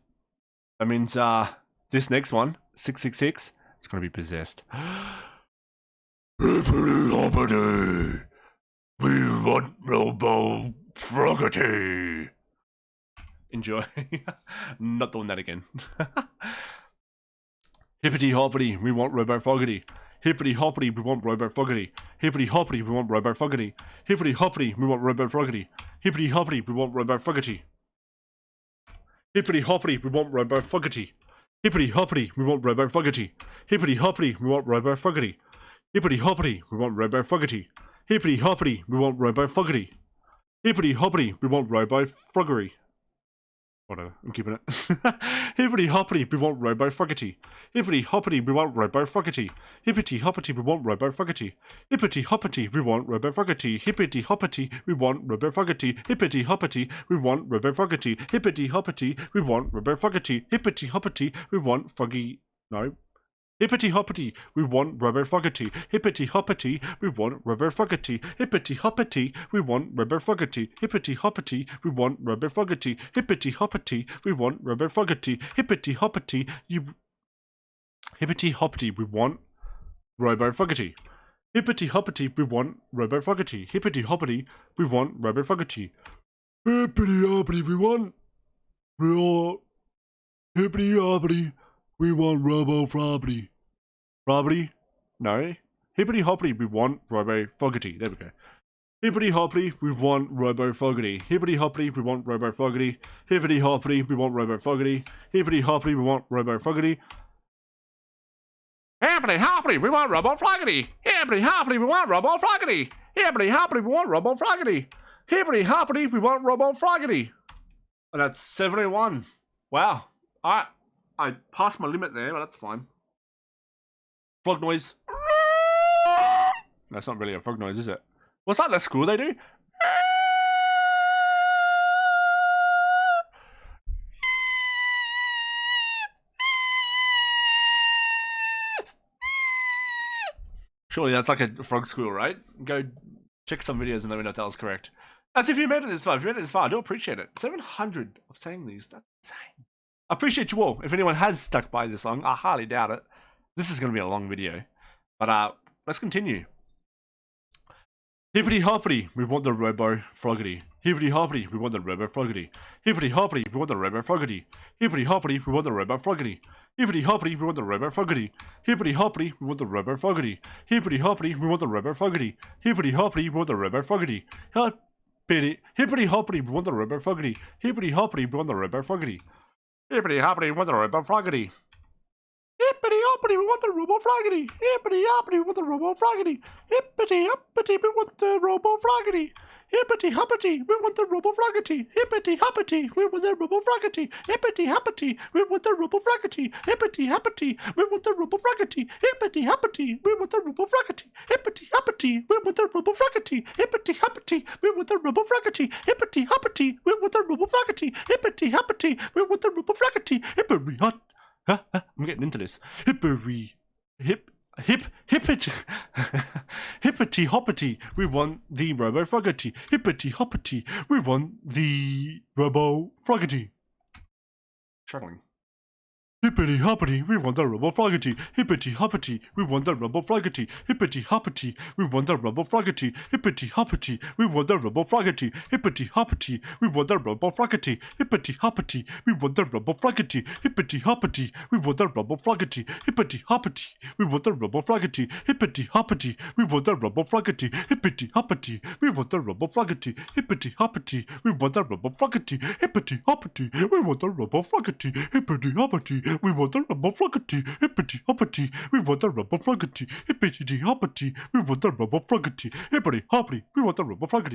That means this next one, 666, it's gonna be possessed. Hippity hoppity, we want Robo Froggity. Enjoy. Not doing that again. Hippity hoppity, we want Robo Froggity. Hippity hoppity, we want Robo Froggity. Hippity hoppity, we want Robo Froggity. Hippity hoppity, we want Robo Froggity. Hippity hoppity, we want Robo Froggity. Hippity hoppity, we want Robo Froggity. Hippity hoppity, we want Robo Froggity. Hippity hoppity, we want Robo Froggity. Hippity hoppity, we want Robo Froggity. Hippity hoppity, we want Robo Froggity. Hippity hoppity, we want Robo Froggery. Whatever, I'm keeping it. Hippity hoppity, we want Robo Froggity. Hippity hoppity, we want Robo Froggity. Hippity hoppity, we want Robo Froggity. Hippity hoppity, we want Robo Froggity. Hippity hoppity, we want Robo Froggity. Hippity hoppity, we want Robo Froggity. Hippity hoppity, we want Robo Froggity. Hippity hoppity, we want Froggy. No. Hippity hoppity, we want Robo Froggity. Hippity hoppity, we want Robo Froggity. Hippity hoppity, we want Robo Froggity. Hippity hoppity, we want Robo Froggity. Hippity hoppity, we want Robo Froggity. Hippity hoppity, Hippity hoppity, we want Robo Froggity. Hippity hoppity, we want Robo Froggity. Hippity hoppity, we want Robo Froggity. Hippity hoppity, we want Hippity hoppity, we want Robo Froggity. Froggity? No. Hippity hoppity, we want Robo Froggity. There we go. Hippity hoppity, we want Robo Fogarty. Hippity hoppity, we want Robo Fogarty. Hippity hoppity, we want Robo Fogarty. Hippity hoppity, we want Robo Fogarty. Hippity hoppity, we want Robo Fogarty. Hippity hoppity, we want Robo Fogarty. Hippity hoppity, we want Robo Fogarty. Hippity hoppity, we want Robo Fogarty. And that's 71. Wow. I passed my limit there, but that's fine. Frog noise. That's not really a frog noise, is it? What's that at school they do? Surely that's like a frog squeal, right? Go check some videos and let me know if that was correct. As if you made it this far. If you made it this far, I do appreciate it. 700 of saying these. That's insane. I appreciate you all. If anyone has stuck by this long, I highly doubt it. This is going to be a long video. But let's continue. Hippity hoppity, we want the Robo Fogarty. Hippity hoppity, we want the Robo Fogarty. Hippity hoppity, we want the Robo Fogarty. Hippity hoppity, we want the Robo Fogarty. Hippity hoppity, we want the Robo Fogarty. Hippity hoppity, we want the Robo Fogarty. Hippity hoppity, we want the Robo Fogarty. Hippity hoppity, we want the Robo Fogarty. Hippity hoppity, we want the Robo Fogarty. Hippity hoppity, we want the Robo Fogarty. Hippity hoppity, we want the Robo Fogarty. Hippity hoppity, we want the Robo Fogarty. Hippity hoppity, we want the Robo Fogarty. Hippity hoppity, we want the Robo Fogarty. Hippity hoppity, we want the Robo Fogarty. Hippity hoppity, we want the Robo Fogarty. Hippity hoppity, we want the Robo Fogarty. Hippity hoppity, we want the Robo Fogarty. Hippity hoppity, we want the Robo Fogarty. Hippity hoppity, we want the Robo Fogarty. Hippity hoppity, we want the Robo Fogarty. Hippity hoppity, we want the Robo Fogarty. Hippity hoppity, we want the Robo Fogarty. Hippity hot. I'm getting into this. Hippity hoppity, we want the Robo Fogarty. Hippity hoppity, we want the Robo Fogarty. Struggling. Hippity hoppity, we want the Robo Fogarty. Hippity hoppity, we want the Robo Fogarty. Hippity hoppity, we want the Robo Fogarty. Hippity hoppity, we want the Robo Fogarty. Hippity hoppity, we want the Robo Fogarty. Hippity hoppity, we want the Robo Fogarty. Hippity hoppity, we want the Robo Fogarty. Hippity hoppity, we want the Robo Fogarty. Hippity hoppity, we want the Robo Fogarty. Hippity hoppity, we want the Robo Fogarty. Hippity hoppity, we want the Robo Fogarty. Hippity hoppity, we want the Robo Fogarty. Hippity hoppity, we want the Robo Fogarty. Hippity hoppity, we want the Robo Fogarty. Hippity hoppity, we want the Robo Fogarty. Hippity hoppity, we want the Robo Fogarty. Hippity hoppity, we want the Robo Fogarty. Hippity hoppity, we want the Robo Fogarty. Hippity hoppity, we want the Robo Fogarty. Hippity hoppity, we want the Robo Fogarty. Hippity hoppity, we want the Robo Fogarty. Hippity hoppity, we want the Robo Fogarty. Hippity hoppity, we want the Robo Fogarty.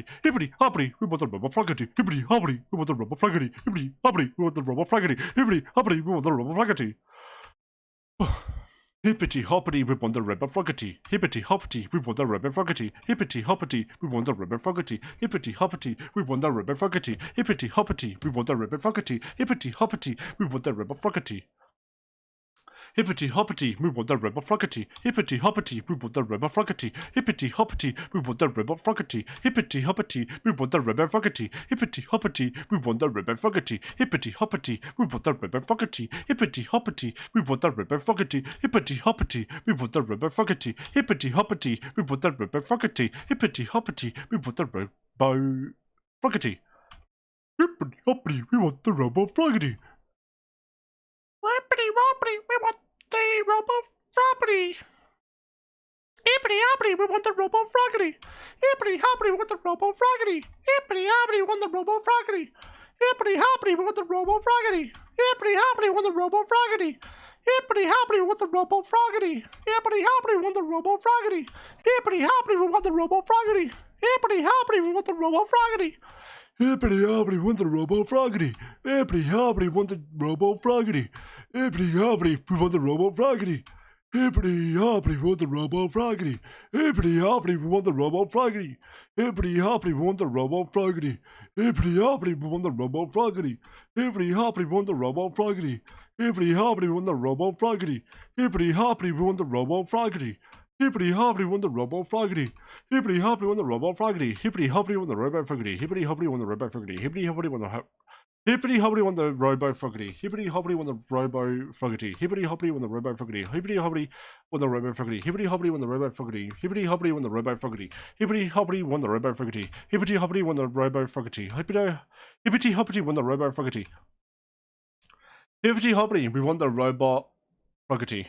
Hippity hoppity, we want the Robo Fogarty. Hippity hoppity, we want the Robo Fogarty. Hippity hoppity, we want the Robo Fogarty. Hippity hoppity, we want the Robo Fogarty. Hippity hoppity, we want the Robo Fogarty. Hippity hoppity, we want the Robo Fogarty. Hippity hoppity, we want the Robo Fogarty. Hippity hoppity, we want the Robo Fogarty. Hippity hoppity, we want the Robo Fogarty. Hippity hoppity, we want the Robo Fogarty. Hippity hoppity, we want the Robo Fogarty. Hippity hoppity, we want the Robo Fogarty. Hippity hoppity, we want the Robo Fogarty. Hippity hoppity, we want the Robo Fogarty. Hippity hoppity, we want the Robo Fogarty. Hippity hoppity, we want the Robo Fogarty. Hippity hoppity, we want the Robo Fogarty. Hippity hoppity, we want the Robo Fogarty. Hippity hoppity, we want the Robo Fogarty. Hippity hoppity, we want the Robo Fogarty. Hippity hoppity, we want the Robo Fogarty. Hippity hoppity, we want the Robo Fogarty. Hippity hoppity, we want the Robo Fogarty. Hippity hoppity, we want the Robo Fogarty. Hippity hoppity, we want the Robo Fogarty. Hippity hoppity, we want the Robo Fogarty. Hippity hoppity, we want the Robo Fogarty. Hippity hoppity, we want the Robo Fogarty. Hippity hoppity, we want the Robo Fogarty. Hippity hoppity, we want the Robo Fogarty. Hippity hoppity, we want the Robo Fogarty. Hippity hoppity, we want the Robo Fogarty. Hippity hoppity, we want the Robo Fogarty. Hippity hoppity, we want the Robo Fogarty. Hippity hoppity, we want the Robo Fogarty. Hippity hoppity, we want the Robo Fogarty. Hippity hoppity, we want the Robo Fogarty. Hippity hoppity, we want the Robo Fogarty. Hippity hoppity, we want the Hippity hoppity, want the Robo Fogarty. Hippity hoppity, want the Robo Fogarty. Hippity hoppity, want the Robo Fogarty. Hippity hoppity, want the Robo Fogarty. Hippity hoppity, want the Robo Fogarty. Hippity hoppity, want the Robo Fogarty. Hippity hoppity, want the Robo Fogarty. Hippity hoppity, want the Robo Fogarty. Hippity hoppity, want the Robo Fogarty. Hippity hoppity, we want the Robot Fogarty.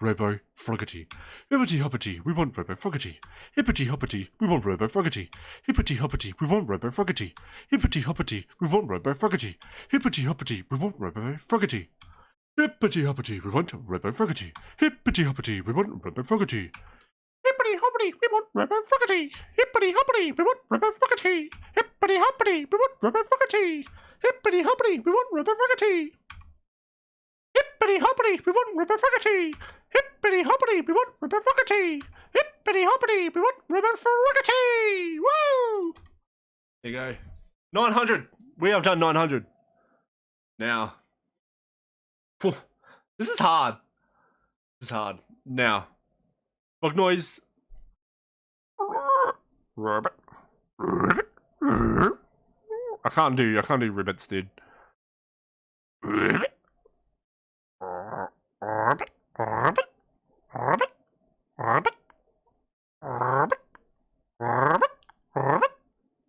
Robo Froggity. Hippity hoppity, we want Robo Froggity. Hippity hoppity, we want Robo Froggity. Hippity hoppity, we want Robo Froggity. Hippity hoppity, we want Robo Froggity. Hippity hoppity, we want Robo Froggity. Hippity hoppity, we want Robo Froggity. Hippity hoppity, we want Robo Froggity. Hippity hoppity, we want Robo Froggity. Hippity hoppity, we want Robo Froggity. Hippity hoppity, we want Robo Froggity. Hippity hoppity, we want Robo Froggity. Hippity hoppity, we want Robo Froggity. Hippity hoppity, we want Robo Froggity. Hippity hoppity, we want Robo Froggity. Woo! There you go. 900. We have done 900. Now. This is hard. This is hard. Now. Frog noise. Rabbit. Rabbit. I can't do ribbits, dude. Rabbit. Rabbit. Rabbit. Rabbit. Rabbit. Rabbit. Rabbit. Rabbit.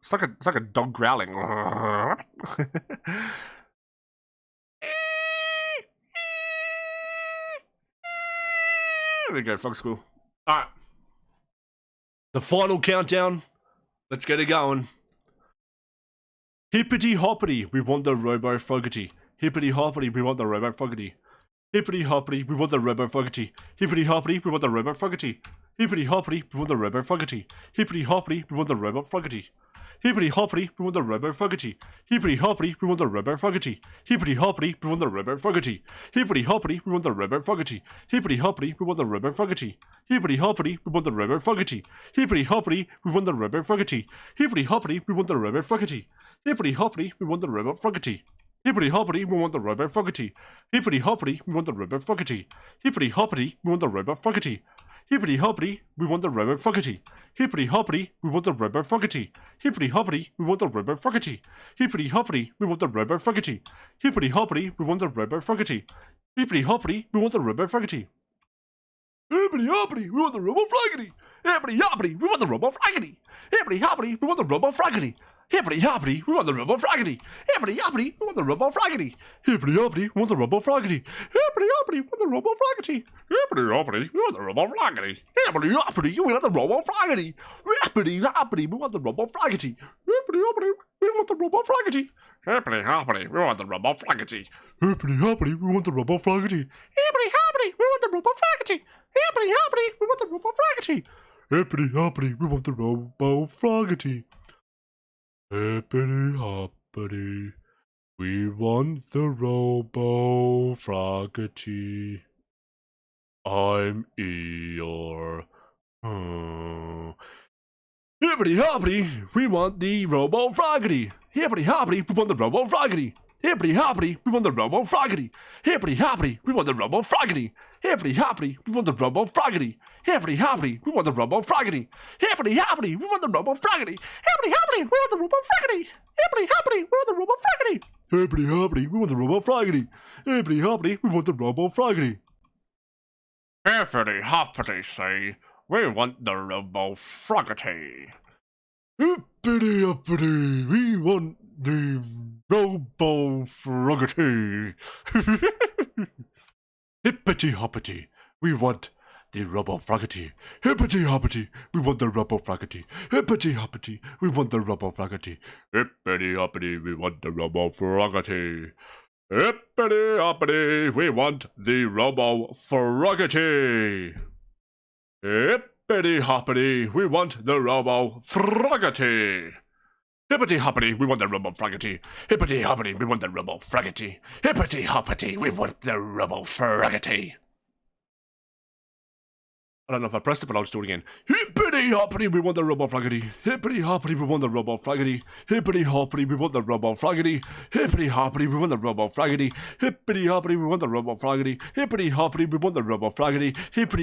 It's like a dog growling. There we go, frog school. Alright. The final countdown. Let's get it going. Hippity hoppity, we want the Robo Froggity. Hippity hoppity, we want the Robo Froggity. Hippity hoppity, we want the Robo Froggity. Hippity hoppity, we want the Robo Froggity. Hippity hoppity, we want the Robo Froggity. Hippity hoppity, we want the Robo Froggity. Hippity hoppity, we want the Robo Froggity. Hippity hoppity, we want the Robo Froggity. Hippity hoppity, we want the Robo Froggity. Hippity hoppity, we want the Robo Froggity. Hippity hoppity, we want the Robo Froggity. Hippity hoppity, we want the Robo Froggity. Hippity hoppity, we want the Robo Froggity. Hippity hoppity, we want the Robo Froggity. Hippity hoppity, we want the Robo Froggity. Hippity hoppity, we want the Robo Froggity. Hippity hoppity, we want the Robo Froggity. Hippity hoppity, we want the Robo Froggity. Hippity hoppity, we want the Robo Froggity. Hippity hoppity, we want the Robo Froggity. Hippity hoppity, we want the Robo Froggity. Hippity hoppity, we want the Robo Froggity. Hippity hoppity, we want the Robo Froggity. Hippity hoppity, we want the Robo Froggity. Hippity hoppity, we want the Robo Froggity. Hippity hoppity, we want the Robo Froggity. Hippity hoppity, we want the Robo Froggity. Hippity hoppity, we want the Robo Froggity. Hippity hoppity, we want the Robo Froggity. Hippity hoppity, we want the Robo Froggity. Hippity hoppity, we want the Robo Froggity. Hippity hoppity, we want the Robo Froggity. Hippity hoppity, we want the Robo Froggity. Hippity hoppity, we want the Robo Froggity. Hippity hoppity, we want the Robo Froggity. Hippity hoppity, we want the Robo Froggity. Hippity hoppity, we want the Robo Froggity. Hippity hoppity, we want the Robo Froggity. Hippity hoppity, we want the Robo Froggity. Hippity hoppity, we want the Robo Froggity. Hippity hoppity, we want the Robo Froggity. I'm Eeyore. Hippity hoppity, we want the Robo Froggity. Hippity hoppity, we want the Robo Froggity. Hippity hoppity, we want the Robo Froggity. Hippity hoppity, we want the Robo Froggity. Hippity hoppity, we want the Robo Froggity. Hippity hoppity, we want the Robo Froggity. Hippity hoppity, we want the Robo Froggity. Hippity hoppity, we want the Robo Froggity. Hippity hoppity, we want the Robo Froggity. Hippity hoppity, we want the Robo Froggity. Hippity hoppity, we want the Robo Froggity. Hippity hoppity, say, we want the Robo Froggity. Hippity hoppity, we want the Robo Froggity. Hippity hoppity, we want the Robo Froggity. Hippity hoppity, we want the Robo Froggity. Hippity hoppity, we want the Robo Froggity. Hippity hoppity, we want the Robo Froggity. Hippity hoppity, we want the Robo Froggity. Hippity hoppity, we want the Robo Froggity. Hippity hoppity, we want the Robo Froggity. Hippity hoppity, we want the Robo Froggity. Hippity hoppity, we want the Robo Froggity. I don't know if I pressed it, but I'll just do it again. Hippity hoppity, we want the Robo Froggity. Hippity hoppity, we want the Robo Froggity. Hippity hoppity, we want the Robo Froggity. Hippity hoppity, we want the Robo Froggity. Hippity hoppity, we want the Robo Froggity. Hippity hoppity, we want the Robo Froggity. Hippity hoppity,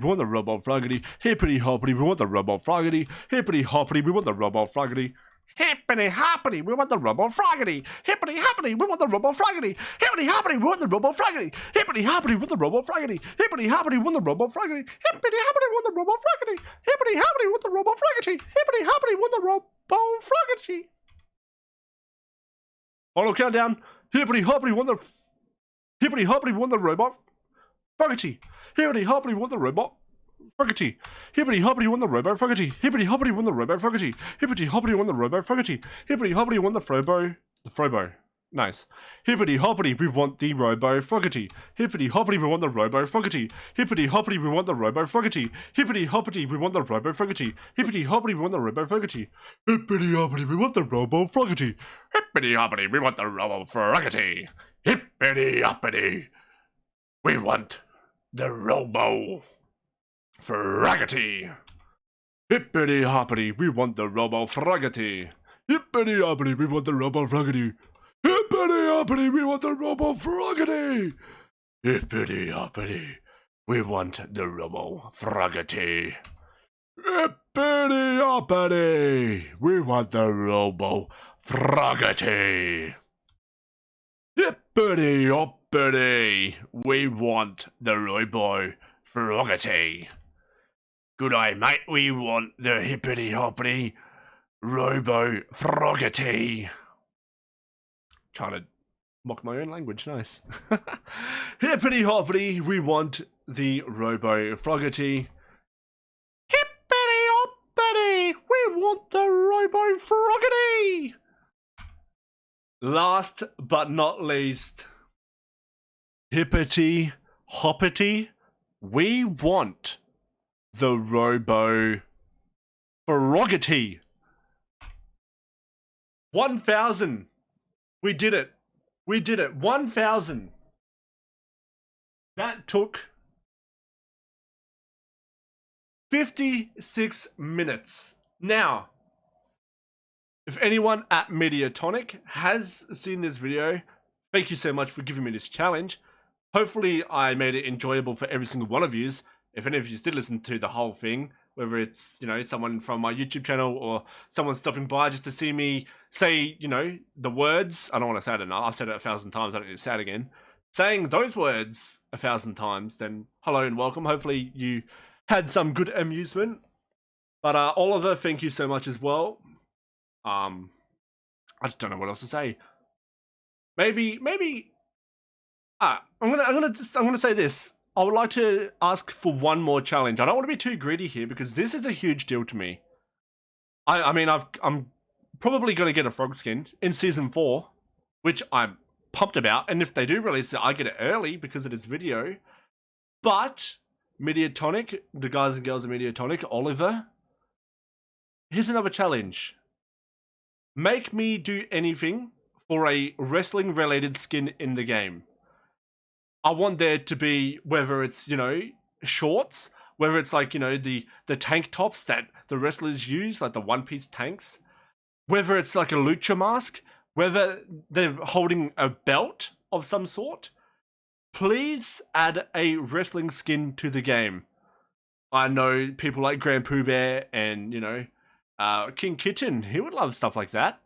we want the Robo Froggity. Hippity hoppity, we want the Robo Froggity. Hippity hoppity, we want the Robo Froggity. Hippity hoppity, we want the Robo Froggity. Hippity hoppity, we want the Robo Froggity. Hippity hoppity, we want the Robo Froggity. Hippity hoppity, we want the Robo Froggity. Hippity hoppity, we want the Robo Froggity. Hippity hoppity, we want the Robo Froggity. Hippity hoppity, we want the Robo Froggity. Hippity hoppity, we want the Robo Froggity. Final countdown. Hippity hoppity, we want the Hippity hoppity, we want the Robo Froggy. Hippity hoppity won the robot. Froggy. Hippity hoppity won the robo. Froggy. Hippity hoppity won the robo. Froggy. Hippity hoppity won the robo. Froggy. Hippity hoppity won the frobo. The frobo. Nice. Hippity hoppity, we want the robo froggy. Hippity hoppity, we want the robo froggy. Hippity hoppity, we want the robo froggy. Hippity hoppity, we want the robo froggy. Hippity hoppity, we want the robo froggy. Hippity hoppity, we want the robo froggy. Hippity hoppity, we want the robo froggy. Hippity hoppity, we want the robo froggy. Hippity hoppity, we want the robo froggy. Hippity hoppity, we want the robo froggy. Hippity hoppity, we want the robo froggy. Hippity hoppity, we want the robo froggy. Hippity hoppity, we want the robo froggy. Hippity hoppity, we want the robo froggy. Good day, mate, we want the hippity hoppity robo froggy. Trying to mock my own language, nice. Hippity hoppity, we want the robo froggy. Hippity hoppity, we want the robo froggy. Last but not least, hippity hoppity, we want the robo froggy. 1,000. We did it. We did it. 1,000. That took 56 minutes. Now, if anyone at Mediatonic has seen this video, thank you so much for giving me this challenge. Hopefully, I made it enjoyable for every single one of you. If any of you did listen to the whole thing, whether it's, you know, someone from my YouTube channel or someone stopping by just to see me say, you know, the words. I don't want to say it enough. I've said it 1,000 times. I don't need to say it again. Saying those words 1,000 times, then hello and welcome. Hopefully you had some good amusement. But Oliver, thank you so much as well. I just don't know what else to say. Maybe. I'm gonna say this. I would like to ask for one more challenge. I don't want to be too greedy here because this is a huge deal to me. I mean, I'm probably going to get a frog skin in Season 4, which I'm pumped about. And if they do release it, I get it early because of this video. But Mediatonic, the guys and girls of Mediatonic, Oliver, here's another challenge. Make me do anything for a wrestling-related skin in the game. I want there to be, whether it's, you know, shorts, whether it's like, you know, the tank tops that the wrestlers use, like the one-piece tanks, whether it's like a lucha mask, whether they're holding a belt of some sort. Please add a wrestling skin to the game. I know people like Grand Pooh Bear and, you know, King Kitten, he would love stuff like that.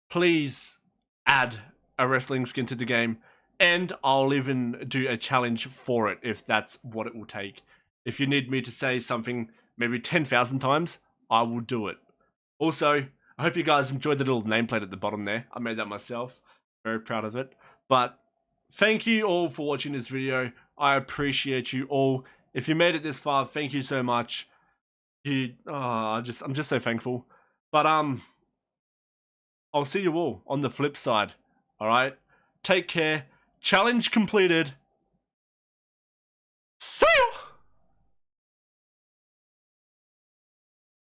Please add a wrestling skin to the game. And I'll even do a challenge for it if that's what it will take. If you need me to say something maybe 10,000 times, I will do it. Also, I hope you guys enjoyed the little nameplate at the bottom there. I made that myself. Very proud of it. But thank you all for watching this video. I appreciate you all. If you made it this far, thank you so much. I'm just so thankful. But I'll see you all on the flip side. All right? Take care. Challenge completed. See ya!